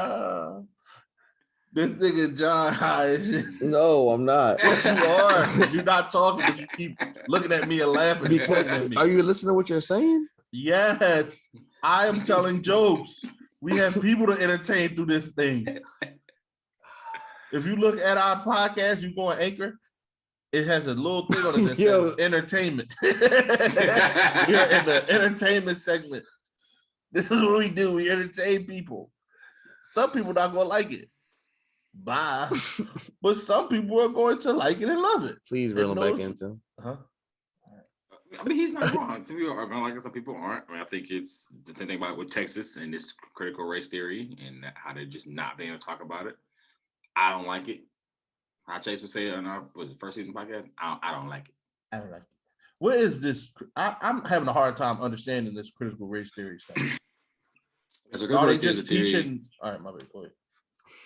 nigga John high as shit. No, I'm not. Yes, you are. You're not talking, but you keep looking at me and laughing and pointing at me. Are you listening to what you're saying? Yes, I am telling jokes. We have people to entertain through this thing. If you look at our podcast, you go on Anchor, it has a little thing on it that says entertainment. We're in the entertainment segment. This is what we do. We entertain people. Some people not gonna like it. Bye. But some people are going to like it and love it. Please reel him back into. Huh? I mean, he's not wrong. Some people are gonna like it, some people aren't. I mean, I think it's the same thing about with Texas and this critical race theory and how they're just not being able to talk about it. I don't like it. How Chase would say it on our first season podcast. I don't like it. I don't like it. What is this? I'm having a hard time understanding this critical race theory stuff. Are they just teaching? All right, my bad. Go ahead.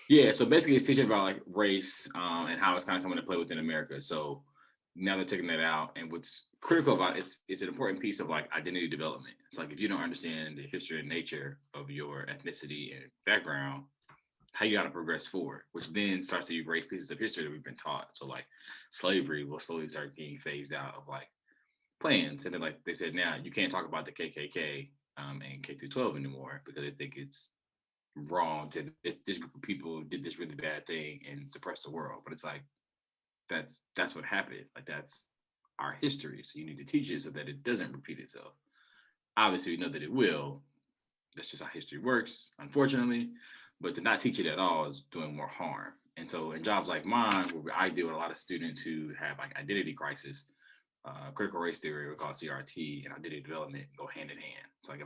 Yeah, so basically it's teaching about like race and how it's kind of coming to play within America. So now they're taking that out, and what's critical about it's an important piece of like identity development. It's like if you don't understand the history and nature of your ethnicity and background, how you gotta progress forward, which then starts to erase pieces of history that we've been taught. So like slavery will slowly start being phased out of like plans, and then like they said now you can't talk about the KKK and K through 12 anymore because they think it's wrong to this group of people did this really bad thing and suppress the world. But it's like that's what happened. Like that's our history. So you need to teach it so that it doesn't repeat itself. Obviously, we know that it will. That's just how history works, unfortunately. But to not teach it at all is doing more harm. And so in jobs like mine, where I deal with a lot of students who have like identity crisis, critical race theory, we call it CRT, and identity development go hand in hand. So like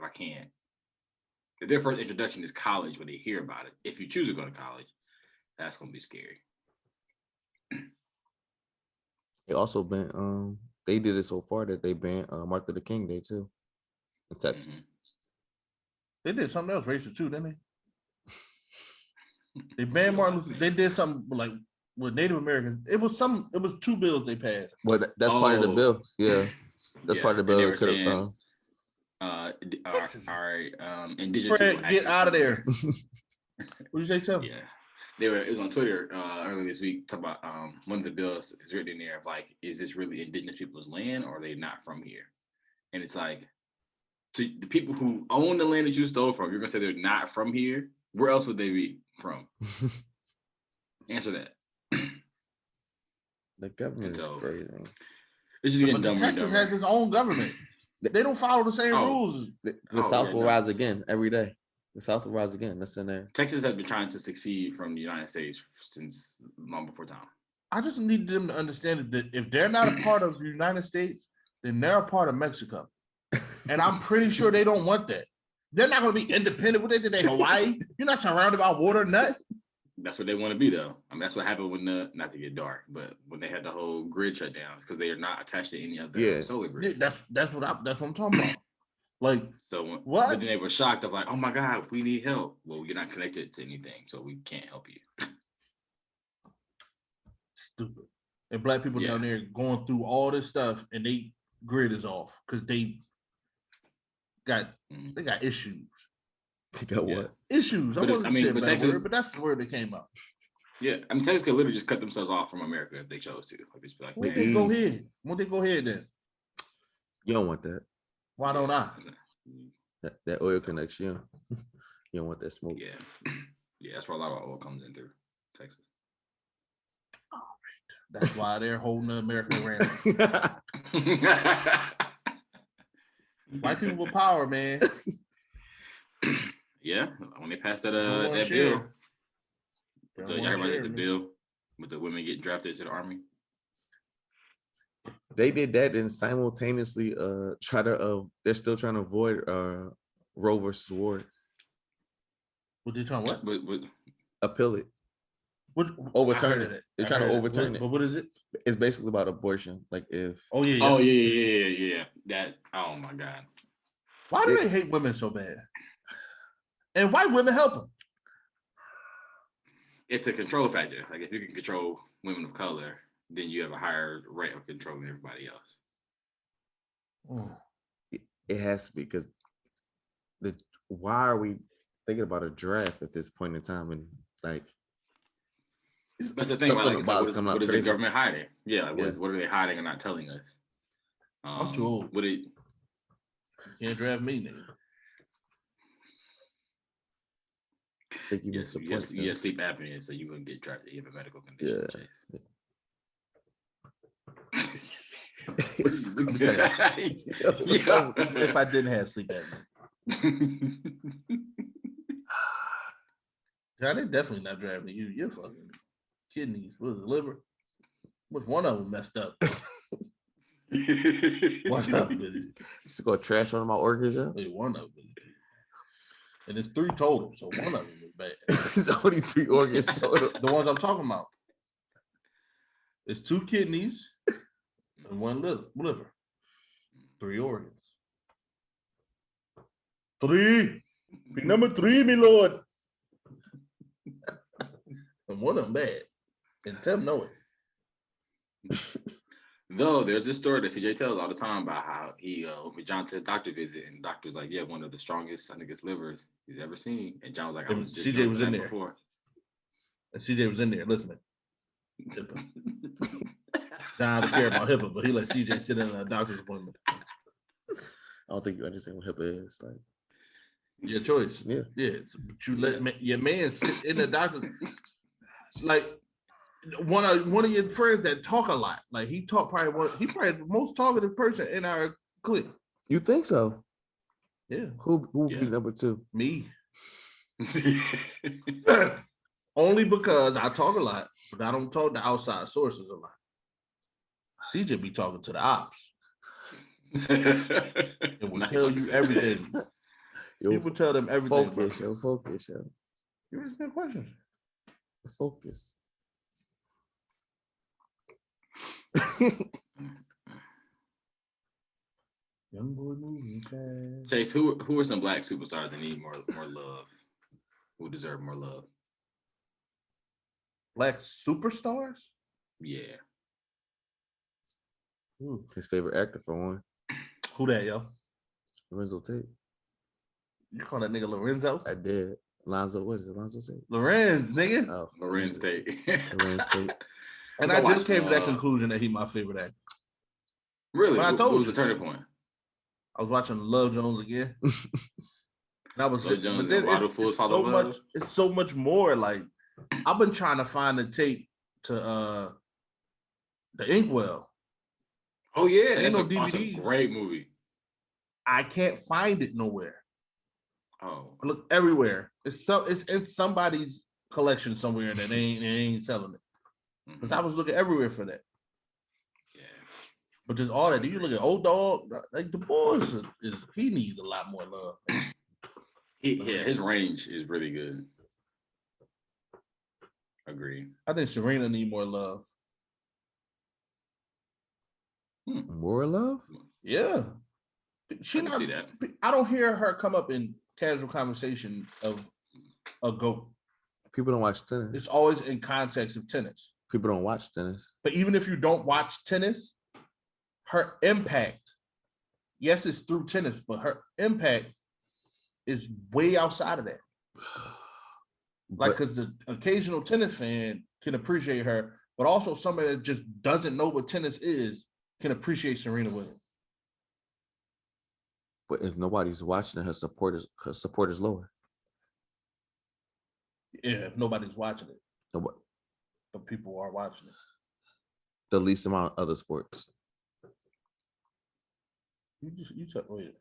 if their first introduction is college, when they hear about it, if you choose to go to college, that's gonna be scary. They also banned they did it so far that they banned Martin Luther King Day too in Texas. Mm-hmm. They did something else racist too, didn't they? They banned Martin Luther. They did something like with Native Americans. It was 2 bills they passed. Well, that's part of the bill. Yeah, that's part of the bill. Our indigenous people get out of there. What did you say, Tim? Yeah, it was on Twitter earlier this week. Talk about one of the bills is written in there of like, is this really indigenous people's land or are they not from here? And it's like, to the people who own the land that you stole from, you're gonna say they're not from here. Where else would they be from? Answer that. The government is crazy. It's just getting dumber. Texas has its own government. They don't follow the same rules. The South will rise again every day. The South will rise again. That's in there. Texas has been trying to succeed from the United States since long before time. I just need them to understand that if they're not a part of the United States, then they're a part of Mexico. And I'm pretty sure they don't want that. They're not going to be independent. What they did, Hawaii? You're not surrounded by water, nut. That's what they want to be, though. I mean, that's what happened when not to get dark, but when they had the whole grid shut down because they are not attached to any other solar grid. That's what I'm talking about. Like, so what? But then they were shocked of like, oh my God, we need help. Well, you're not connected to anything, so we can't help you. Stupid. And black people down there going through all this stuff, and they grid is off because they got issues. They got what? Issues. But but Texas, but that's where they came up. Yeah, I mean, Texas could literally just cut themselves off from America if they chose to. Like, just be like, Won't they go ahead? Won't they go ahead then? You don't want that. Why don't I? That oil connection. You don't want that smoke. Yeah, that's where a lot of oil comes in through Texas. All right. That's why they're holding the American around. White people with power, man. Yeah, when they passed that bill, the bill with the women getting drafted to the army. They did that and simultaneously they're still trying to avoid Roe versus Wade. What they trying what? Appeal it. Overturn it. They're trying to overturn it. But what is it? It's basically about abortion. Like if yeah. That, oh my God. Why do they hate women so bad? And white women help them. It's a control factor. Like if you can control women of color, then you have a higher rate of controlling everybody else. It has to be because why are we thinking about a draft at this point in time, and like That's the thing about something like, about it's what coming out is the crazy. government hiding? Yeah, like, Yeah. What are they hiding and not telling us? I'm too old. What it, You can't draft me, nigga. I think you missed the point. you have sleep apnea, so you wouldn't get drafted. You have a medical condition. Yeah. Chase. Let me tell you something. If I didn't have sleep apnea, God, they definitely not drafting you. You're fucking kidneys. What is it, liver? What's one of them messed up? One of them. Just go trash one of my organs, yeah. One of them. And it's 3 total, so one of them is bad. It's only 3 organs total. The ones I'm talking about. It's 2 kidneys and 1 liver. 3 organs. 3. Pick number 3, me lord. And one of them bad. And Tim know it. Though there's this story that CJ tells all the time about how he with John to the doctor visit, and the doctor's like, yeah, one of the strongest, I think it's livers he's ever seen. And John was like, I was just CJ was in there before. And CJ was in there listening. John don't care about HIPAA, but he let CJ sit in a doctor's appointment. I don't think you understand what HIPAA is. Like, Your choice. Yeah. But you let your man sit in the doctor. Like one of your friends that talk a lot. Like he probably the most talkative person in our clique. you think so? Yeah. Who would be number 2? Me. Only because I talk a lot, but I don't talk to outside sources a lot. CJ be talking to the ops. It will tell you everything. People tell them everything. Focus. You ask me questions. Focus. Young boy moving fast. Chase, who are some black superstars that need more love? Who deserve more love? Black superstars? Yeah. Ooh. His favorite actor for one. Who that, yo? Lorenzo Tate. You call that nigga Lorenzo? I did. Lonzo, what is it? Lonzo Tate? Lorenz, nigga. Oh, Lorenz Tate. Lorenz Tate. And I just came to that conclusion that he my favorite actor. Really? But I What told was you. the turning point? I was watching Love Jones again. And I was Love Jones but then and Water Fools Follow Love? it's so much more. Like I've been trying to find the tape to the Inkwell. Oh yeah, Ain't that's no a DVDs. great movie. I can't find it nowhere. Oh, I look everywhere. It's in somebody's collection somewhere that they ain't selling it. Because I was looking everywhere for that. yeah. But just all that. Do you look at Old Dog? Like the boys he needs a lot more love. His range is really good. Agree. I think Serena need more love. More love? Yeah. I can see that. I don't hear her come up in casual conversation of a GOAT. People don't watch tennis. It's always in context of tennis. People don't watch tennis. But even if you don't watch tennis, her impact, yes, it's through tennis, but her impact is way outside of that. Like, because the occasional tennis fan can appreciate her, but also somebody that just doesn't know what tennis is can appreciate Serena Williams. But if nobody's watching it, her support is lower. Yeah, if nobody's watching it, Nobody. but people are watching it. The least amount of other sports. Wait,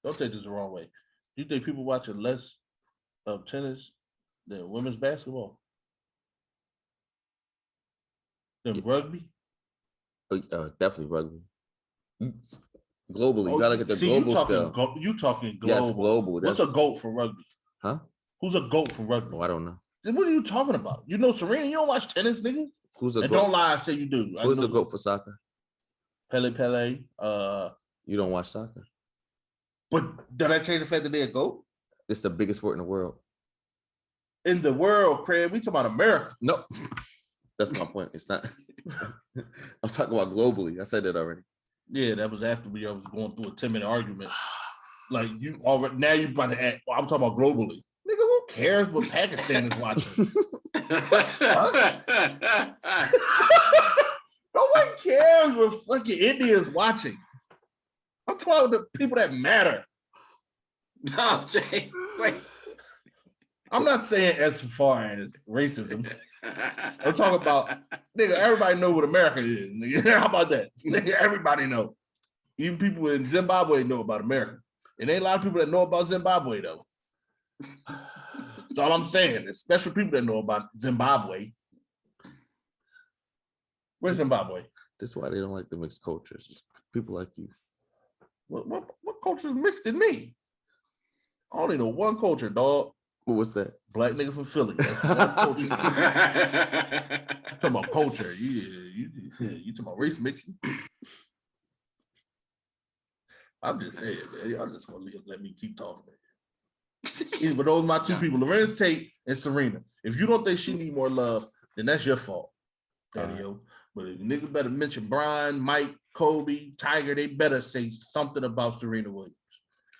don't take this the wrong way. You think people watching less of tennis than women's basketball? Than rugby? Definitely rugby. Globally, you gotta look at the global scale. You talking global? Yes, global. What's a GOAT for rugby? Huh? Who's a GOAT for rugby? Oh, I don't know. Then what are you talking about? You know Serena? You don't watch tennis, nigga? Who's a And GOAT? don't lie and say you do. Who's the GOAT for soccer? Pele. You don't watch soccer. But did I change the fact that they're a GOAT? It's the biggest sport in the world. In the world, Craig, we talking about America. No, that's my point. It's not. I'm talking about globally. I said that already. Yeah, that was after I was going through a 10-minute argument. Like you already now you about to act. Well, I'm talking about globally. Nigga, cares what Pakistan is watching? No one cares what fucking India is watching. I'm talking about the people that matter. No, Jay, wait. I'm not saying as far as racism. I'm talking about, nigga, everybody know what America is. Nigga. How about that? Nigga, everybody know. Even people in Zimbabwe know about America. And ain't a lot of people that know about Zimbabwe, though. That's all I'm saying. There's special people that know about Zimbabwe. Where's Zimbabwe? That's why they don't like the mixed cultures. Just people like you. What culture is mixed in me? I only know one culture, dog. What's that? Black nigga from Philly. That's one culture. Talking about culture. You talking about race mixing? I'm just saying, man. Y'all just want to let me keep talking. Yeah, but those are my two people, Lorenz Tate and Serena. If you don't think she need more love, then that's your fault, Daddy-o. But if niggas better mention Brian, Mike, Kobe, Tiger, they better say something about Serena Williams.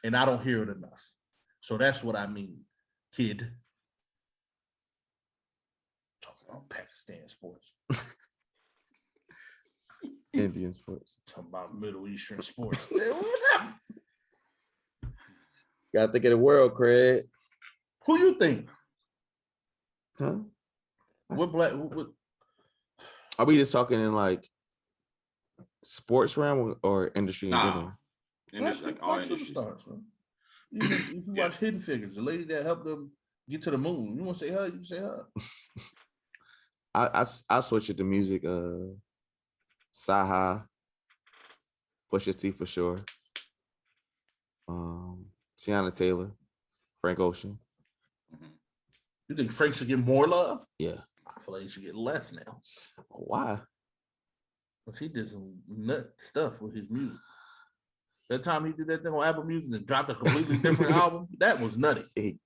And I don't hear it enough. So that's what I mean, kid. Talking about Pakistan sports. Indian sports. Talking about Middle Eastern sports. Gotta think of the world, Craig. Who you think? Huh? What black? What, Are we just talking in like sports realm or industry in general? Industry, like all industries. Superstars, man. If you watch Hidden Figures, the lady that helped them get to the moon, you want to say her? You say her. I switch it to music. Saha, Pusha T for sure. Teyana Taylor, Frank Ocean. You think Frank should get more love? Yeah. I feel like he should get less now. Why? Because he did some nut stuff with his music. That time he did that thing on Apple Music and dropped a completely different album, that was nutty. He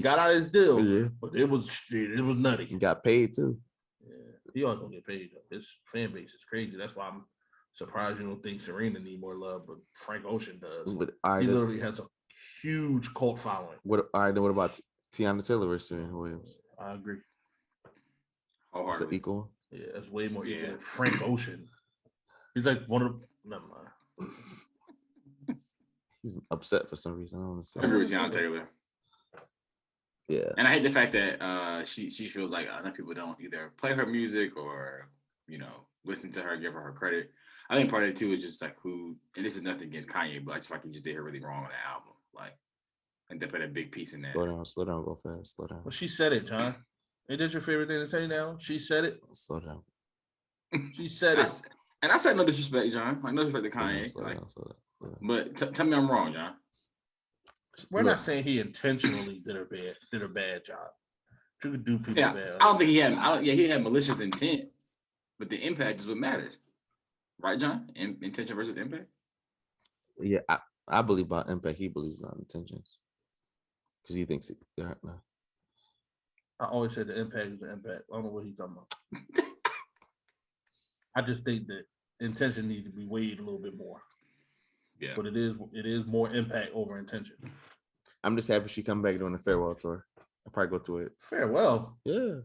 got out his deal, yeah. But it was nutty. He got paid too. Yeah, he always gonna get paid though. His fan base is crazy. That's why I'm surprised you don't think Serena need more love, but Frank Ocean does. But, he literally has a huge cult following. What about Teyana Taylor versus Serena Williams? I agree. It's an equal. Yeah, it's way more equal than Frank Ocean. He's like one of the. Never mind. He's upset for some reason. I don't understand. I agree with Teyana Taylor. Yeah, and I hate the fact that she feels like other people don't either play her music or listen to her, give her credit. I think part of it too is just like and this is nothing against Kanye, but I just like he just did her really wrong on the album. Like, I think they played a big piece in that. Slow down, go fast, slow down. Well, she said it, John. Ain't that your favorite thing to say now? She said it. Slow down. She said it. And I said no disrespect, John. Like no disrespect to Kanye. Slow down. But tell me I'm wrong, John. We're not saying he intentionally did a bad job. You could do people bad. I don't think he had. He had malicious intent, but the impact is what matters, right, John? Intention versus impact. Yeah, I believe about impact. He believes about intentions because he thinks it. No. I always said the impact is the impact. I don't know what he's talking about. I just think that intention needs to be weighed a little bit more. Yeah, but it is more impact over intention. I'm just happy she come back doing the farewell tour. I'll probably go to it. Farewell. Yeah.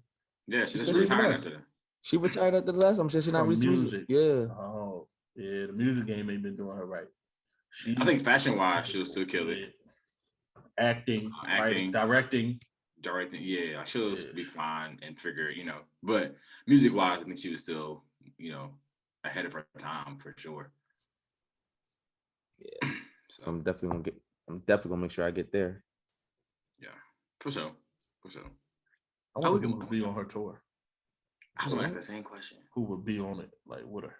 Yeah, she's retired after that. She retired after the last. I'm sure she's not music. Yeah. Oh, yeah. The music game ain't been doing her right. I think fashion wise, she'll still kill it. Acting, writing, directing. Yeah, she'll be fine and figure, But music wise, I think she was still, ahead of her time for sure. Yeah. So I'm definitely gonna make sure I get there. Yeah, for sure. I wonder who would be on her tour. I was gonna ask that same question. Who would be on it, like with her?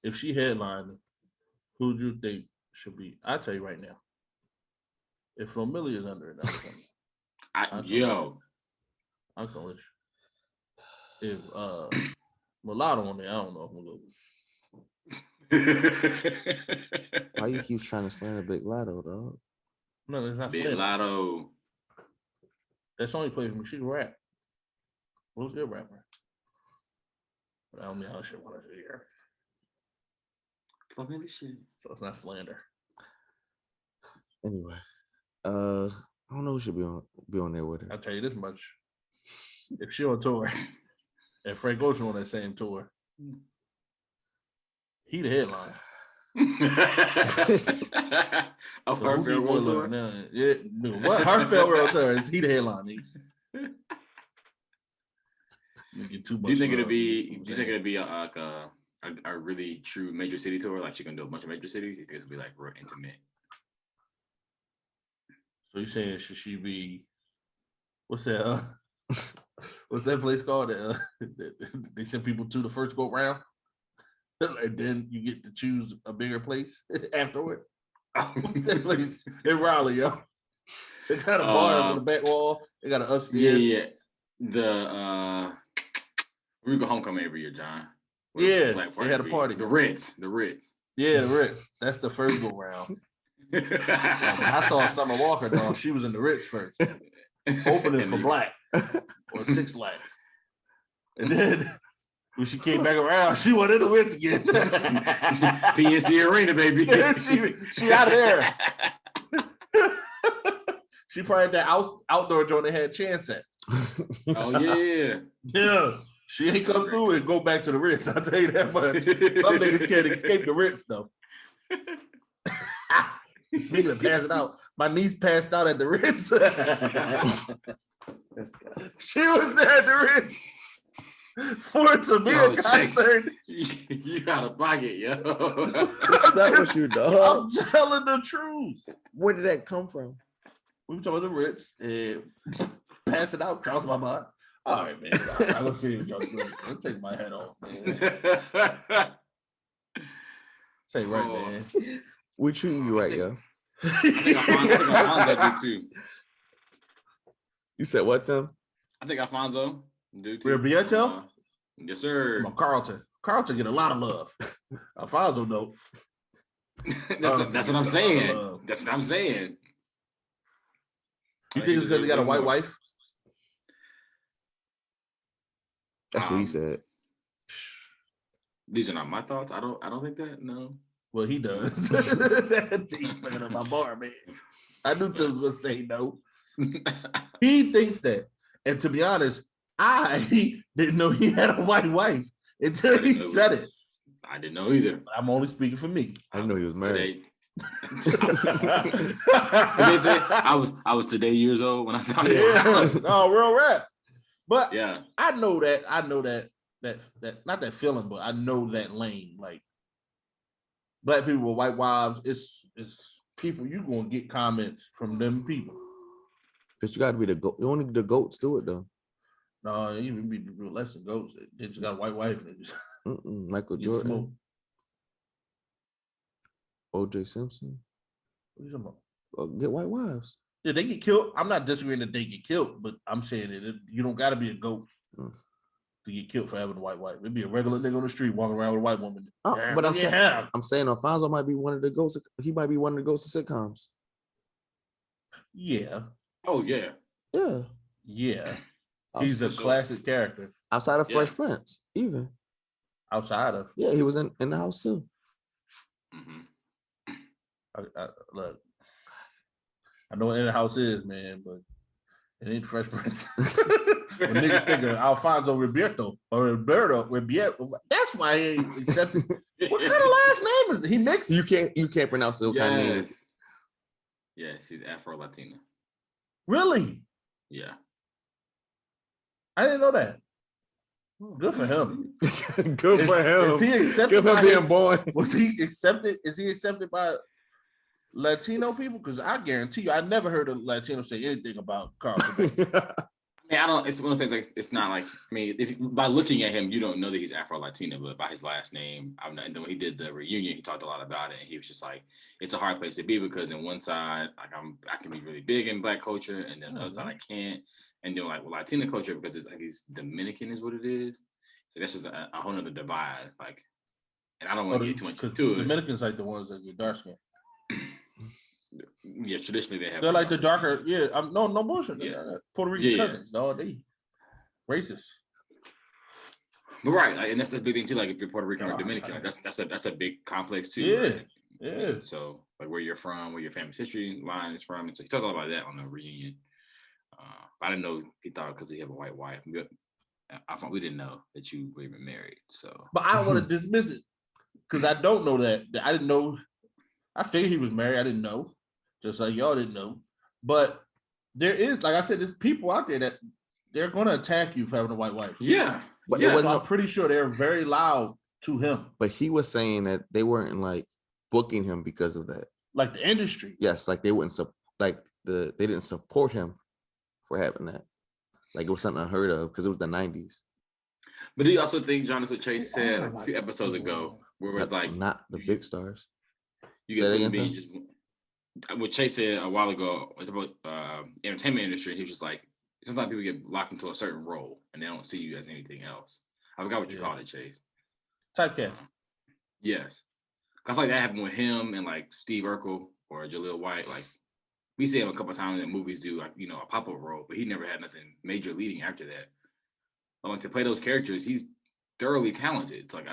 If she headlined, who do you think should be? I'll tell you right now. If Flo Milli is under it, I'm gonna let you. If Mulatto on there, I don't know if I'm gonna go. Why you keep trying to slander Big Latto, dog? No, it's not Big Latto. That's only play for me. She can rap. Who's a good rapper? But I don't know how shit want to say here. Fucking this shit. So it's not slander. Anyway, I don't know who should be on there with her. I'll tell you this much: if she on tour, and Frank Ocean on that same tour, he the headline. Of So her who he farewell will tour. love now? Yeah, no, what her farewell tour is he the headline? Nigga. Nigga, too much Do you think it'll love, be? nigga, Do you think it'll be a really true major city tour? Like she gonna do a bunch of major cities? You think it'll be like real intimate? So you saying should she be? What's that? What's that place called? They send people to the first go round, and then you get to choose a bigger place afterward. What's that place in Raleigh, yo? They got a bar on the back wall. They got an upstairs. Yeah. The we go homecoming every year, John. Yeah, Black they had a every- party. The Ritz. Yeah, the Ritz. That's the first go round. Like, I saw Summer Walker, dog. She was in the Ritz first, opening for Black or 6 Black, and then when she came back around, she went in the Ritz again. PNC Arena, baby. she out of there. She probably that outdoor joint they had a chance at. Oh yeah. Yeah. She ain't come through and go back to the Ritz. I'll tell you that much. Some niggas can't escape the Ritz though. Speaking of passing out, my niece passed out at the Ritz. She was there at the Ritz for it to be a concert. You out of pocket, yo. Is that what you dog? I'm telling the truth. Where did that come from? We were talking about the Ritz and passing out, cross my mind. All right, man. I'm gonna see if y'all do it. I'll take my head off, man. Say right, man. We treating you right, yo. I think Alfonso do too. You said what, Tim? I think Alfonso do too. Riberio? Yes, sir. Come on, Carlton. Carlton get a lot of love. Alfonso though. That's what I'm saying. That's what I'm saying. You think it's because he got a white wife? That's what he said. These are not my thoughts. I don't think that. No. Well, he does. He's looking at my bar, man. I knew Tim was gonna say no. He thinks that. And to be honest, I didn't know he had a white wife until he said it. I didn't know either. I'm only speaking for me. I didn't know he was married. I was today years old when I found it. Yeah, no, real rap. But Yeah. I know that not that feeling, but I know that lane. Like black people with white wives, it's people you gonna get comments from them people. But you got to be the goat. Only the goats do it though. No, even be less than goats. They just got a white wife. And they just Michael get Jordan, smoked. O.J. Simpson. What are you talking about? Get white wives. Yeah, they get killed. I'm not disagreeing that they get killed, but I'm saying that you don't got to be a goat to get killed for having a white wife. It'd be a regular nigga on the street walking around with a white woman. But I'm saying Alfonso might be one of the goats. He might be one of the goats of sitcoms. Yeah. Oh yeah. Yeah. Yeah. He's a classic character. Outside of Fresh Prince, even. Outside of. Yeah, he was in the house too. Look, I know what in the house is, man, but it ain't Fresh Prince. When niggas think of Alfonso Riberio, that's why he ain't accepted. What kind of last name is it? He mixed? You can't pronounce those kind of names. Yes, he's Afro-Latina. Really? Yeah. I didn't know that. Good for him. Good for him. Is he accepted? Good for being born. Was he accepted? Is he accepted by Latino people? Because I guarantee you, I never heard a Latino say anything about Carl. I mean, I don't. It's one of those things. Like it's not like. I mean, if by looking at him, you don't know that he's Afro-Latino, but by his last name, I'm not. And then when he did the reunion, he talked a lot about it. And he was just like, it's a hard place to be because on one side, like I can be really big in Black culture, and then on the other side, I can't. And then like with Latino culture, because it's like he's Dominican is what it is. So that's just a whole nother divide. Like, and I don't want to get too much into it. Dominicans like the ones that get dark skin. Yeah, traditionally they have. They're like the darker. Yeah, no bullshit. Yeah. Puerto Rican Yeah. cousins. No, they racist. But right, like, and that's the big thing too. Like if you're Puerto Rican or Dominican, like, that's a big complex too. Yeah. Right? Yeah. So like where you're from, where your family's history line is from. And so he talked all about that on the reunion. I didn't know he thought because he had a white wife. We didn't know that you were even married. So, But I don't want to dismiss it because I don't know that. I didn't know. I figured he was married. I didn't know, just like y'all didn't know. But there is, like I said, there's people out there that they're going to attack you for having a white wife. yeah. But yeah. it wasn't. So I'm pretty sure they're very loud to him, But he was saying that they weren't like booking him because of that. like the industry. Yes, like they wouldn't they didn't support him for having that. Like it was something unheard of because it was the 90s. But do you also think, John, is what Chase said like a few episodes ago, where it was like not the big stars. you get women being just what Chase said a while ago about entertainment industry. He was just like sometimes people get locked into a certain role and they don't see you as anything else. I forgot what you called it, Chase. Typecast. Yes. I feel like that happened with him and like Steve Urkel or Jaleel White. Like we see him a couple of times in movies do like, you know, a pop-up role, but he never had nothing major leading after that. But like to play those characters, he's thoroughly talented. It's like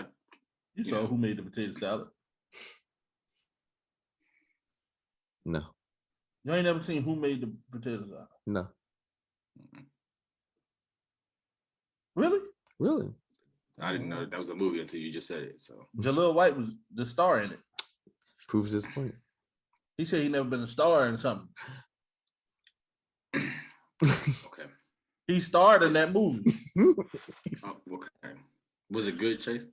You saw Who Made the Potato Salad? No. You ain't never seen Who Made the Potato Salad? No. Really? Really? I didn't know that was a movie until you just said it. So Jaleel White was the star in it. Proves his point. He said he never been a star in something. okay. He starred in that movie. Okay. Was it good, Chase?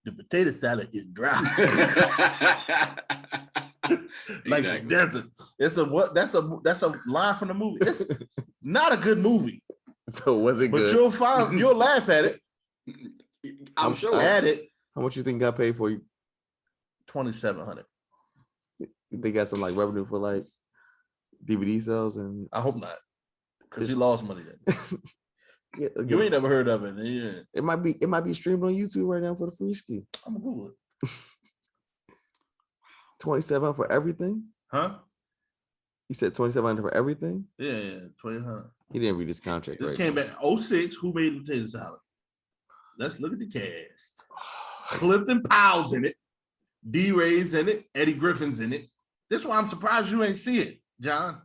The potato salad is dry. Like the desert. It's a what? That's a line from the movie. It's not a good movie. So was it good? But you'll laugh at it. I'm sure. At it. How much you think got paid for you? $2,700. They got some like revenue for like DVD sales and I hope not. Because he lost money then. yeah, You ain't never heard of it. Yeah. It might be streamed on YouTube right now for the free ski. I'm gonna Google it. 27 for everything? Huh? You said 27 for everything? Yeah, 2,800. He didn't read his contract. This right came back 06. Who Made the Potato Salad? Let's look at the cast. Clifton Powell's in it. D. Ray's in it. Eddie Griffin's in it. This is why I'm surprised you ain't see it, John.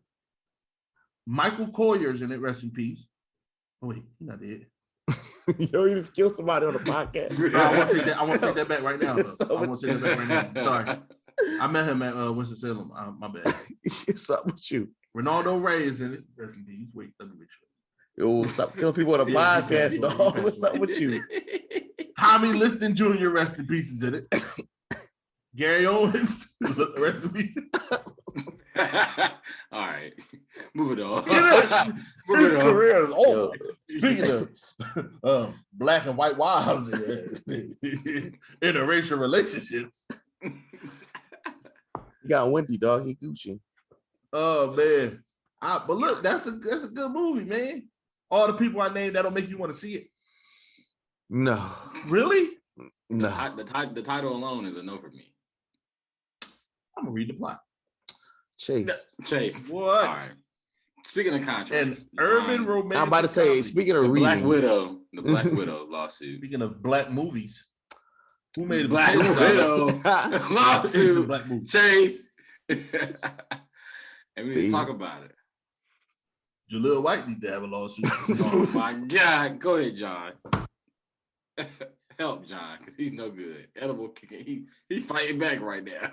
Michael Coyer's in it. Rest in peace. Oh, wait, he's not dead. Yo, you just killed somebody on the podcast. No, I want to take that back right now. I want to take that back right now. Sorry. I met him at Winston-Salem. My bad. What's up with you? Ronaldo Ray is in it. Rest in peace. Wait, let me make sure. Yo, stop killing people on the podcast, dog. What's up with you? Tommy Liston Jr. Rest in peace is in it. Gary Owens Rest in peace. All right, move it on. His career is over. Speaking of black and white wives and interracial relationships. You got Wendy, dog. He Gucci. Oh man. But look, that's a good movie, man. All the people I named, that'll make you want to see it. No. Really? No. The title alone is a no for me. I'm gonna read the plot. Chase. What? All right. Speaking of contracts, An urban romantic. I'm about to say, comedy. speaking of the reading. Black Widow lawsuit. Speaking of black movies, who made a Black potato salad? Widow It's a lawsuit. black movie. Chase. And we need See? to talk about it. Jaleel White need to have a lawsuit. Oh my God. Go ahead, John. Help John, because he's no good. Edible kicking. He fighting back right now.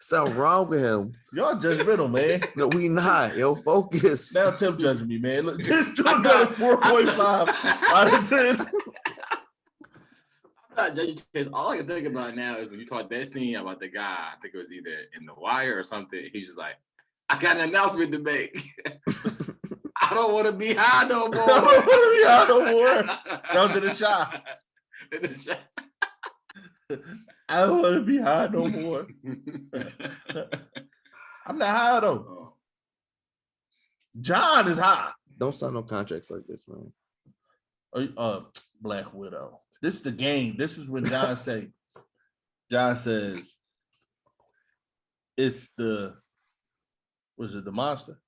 Something wrong with him. Y'all judgmental, man. No, we not. Yo, focus. Now Tim judging me, man. Look, this joint got a 4.5 out of 10. I'm not judging because all I can think about now is when you talk that scene about the guy, I think it was either in The Wire or something. He's just like, I got an announcement to make. I don't want to be high no more. I don't want to be high no more. That was in the shop. In the shop. I don't want to be high no more. I'm not high though. John is high. Don't sign no contracts like this, man. Black Widow. This is the game. This is when John says, it's the, was it the monster?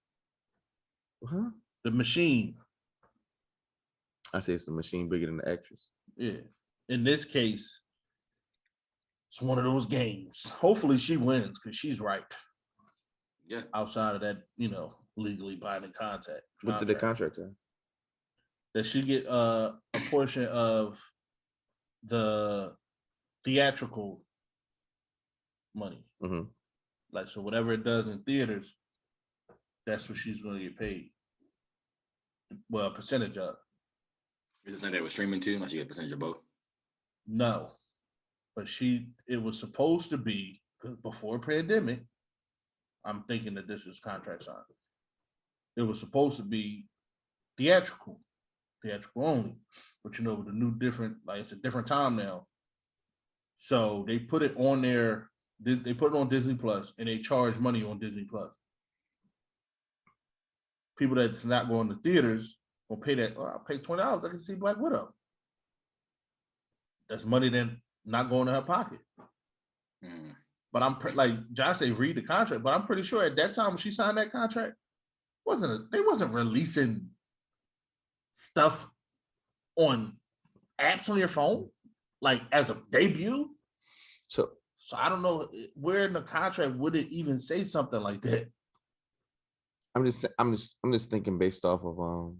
Huh? The machine. I say it's the machine bigger than the actress. Yeah. In this case, It's one of those games. Hopefully she wins because she's right. Yeah. Outside of that, legally binding contract. What did the contract say? That she get a portion of the theatrical money. Mm-hmm. Like, so whatever it does in theaters, that's what she's going to get paid. Well, a percentage of. Is it something that was streaming too? Like you get a percentage of both? No. But it was supposed to be, before pandemic, I'm thinking that this was contract signed. It was supposed to be theatrical only. But with the new different, like it's a different time now. So they put it on they put it on Disney Plus and they charge money on Disney Plus. People that's not going to theaters will pay that. Oh, I'll pay $20. I can see Black Widow. That's money then not going to her pocket. Mm. But I'm like Josh say, read the contract. But I'm pretty sure at that time when she signed that contract, they wasn't releasing stuff on apps on your phone like as a debut. So I don't know where in the contract would it even say something like that. I'm just thinking based off of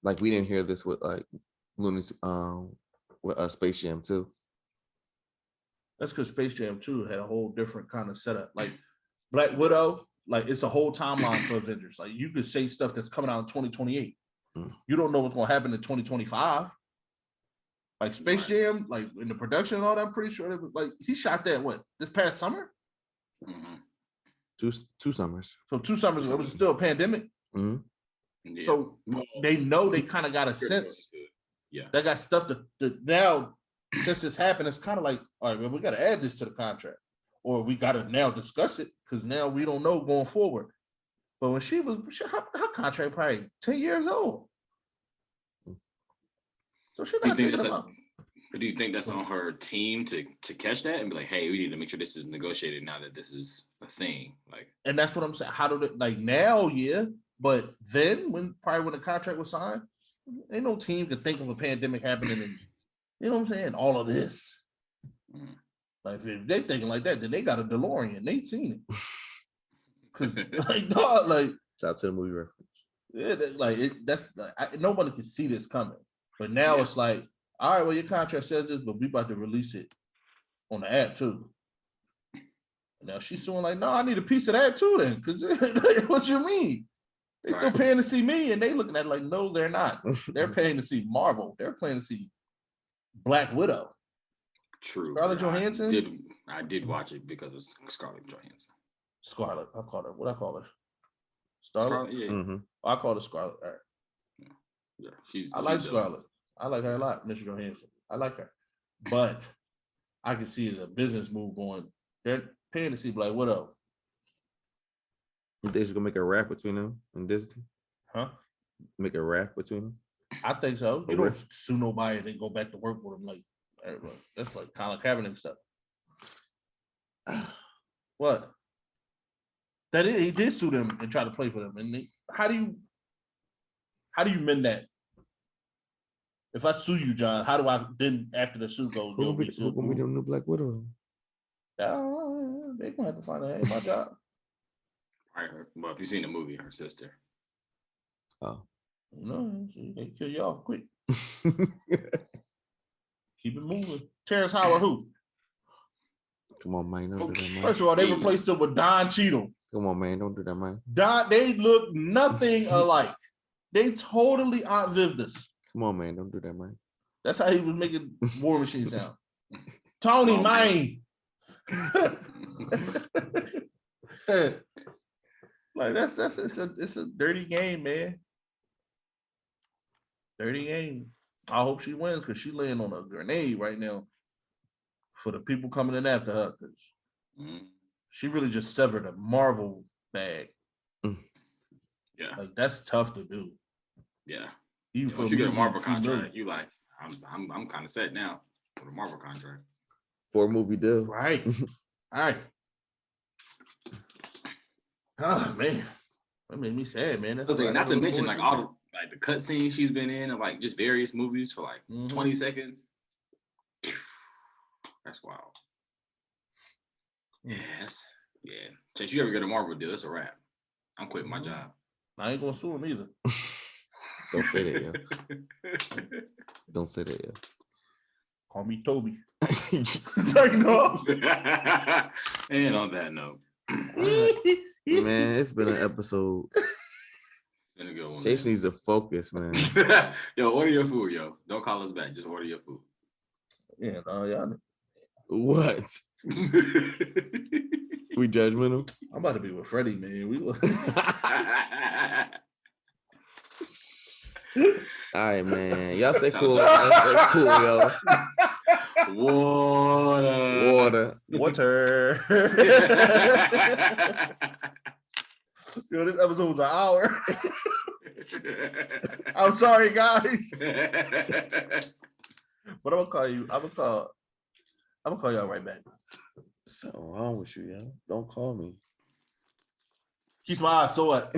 like we didn't hear this with like Looney with Space Jam 2. That's because Space Jam 2 had a whole different kind of setup. Like Black Widow, like it's a whole timeline for Avengers. Like you could say stuff that's coming out in 2028. You don't know what's going to happen in 2025. Like Space Jam, like in the production and all that, I'm pretty sure it was like he shot that this past summer? Mm-hmm. Two summers. So 2 summers ago, it was still a pandemic. Mm-hmm. Yeah. So they know they kind of got a sense. Yeah. They got stuff that now, since this happened, it's kind of like, all right, well, we got to add this to the contract. Or we got to now discuss it because now we don't know going forward. But when her contract probably 10 years old. So she's not thinking about. Do you think that's on her team to catch that and be like, hey, we need to make sure this is negotiated now that this is a thing? Like, and that's what I'm saying. How do they like now? Yeah, but then when the contract was signed, ain't no team could think of a pandemic happening and you know what I'm saying? All of this. Mm. Like if they thinking like that, then they got a DeLorean. They seen it. Cause like dog, like shout out to the movie reference. Yeah, that's nobody can see this coming. But now it's like, all right, well, your contract says this, but we about to release it on the app too. Now she's suing like, no, I need a piece of that too then. Because what you mean? They still paying to see me and they looking at it like, no, they're not. They're paying to see Marvel. They're paying to see Black Widow. True. Scarlett Johansson? I did watch it because of Scarlett Johansson. Scarlett. I call her. What I call her? Scarlett? Yeah. Mm-hmm. I call her Scarlett. All right. Yeah, I like Scarlett. I like her a lot, Mr. Johansson. I like her. But I can see the business move going. They're paying to see Black Widow. You think she's gonna make a rap between them and Disney? Huh? Make a rap between them? I think so. You don't sue nobody and then go back to work with them like that's like Colin Kaepernick stuff. What? He did sue them and try to play for them. And how do you mend that? If I sue you, John, how do I then after the suit goes? Who gonna be the new Black Widow? They're gonna have to find out. Hey, my job. Well, if you've seen the movie, her sister. Oh. No, they kill you off quick. Keep it moving. Terrence Howard, who? Come on, man. Don't do that, man. First of all, they replaced him with Don Cheadle. Come on, man. Don't do that, man. They look nothing alike. They totally outlived us. Come on, man. Don't do that, man. That's how he was making War Machine sound. Tony, man. Like it's a dirty game, man. Dirty game. I hope she wins because she's laying on a grenade right now for the people coming in after her. Because she really just severed a Marvel bag. Yeah, like that's tough to do. Yeah, even if you get a Marvel contract, you like I'm kind of set now with a Marvel contract. 4-movie deal, right? All right. Oh man, that made me sad, man. Not to mention like all the cut scenes she's been in, and like just various movies for like 20 seconds. That's wild. Yes. Yeah. Since you ever get a Marvel deal, it's a wrap. I'm quitting my job. I ain't gonna sue him either. Don't say that, yo. Don't say that, yo. Call me Toby. Sorry, no. And on that note, Man, it's been an episode. been a good one. Chase needs to focus, man. Yo, order your food, yo. Don't call us back. Just order your food. Yeah, no, y'all. What? We judgmental? I'm about to be with Freddie, man. We look. All right, man. Y'all stay cool. Y'all stay cool, yo. Water. Water. Yo, this episode was an hour. I'm sorry, guys. But I'm gonna call you. I'm gonna call y'all right back. Something wrong with you, yo. Don't call me. Keep my eyes so what?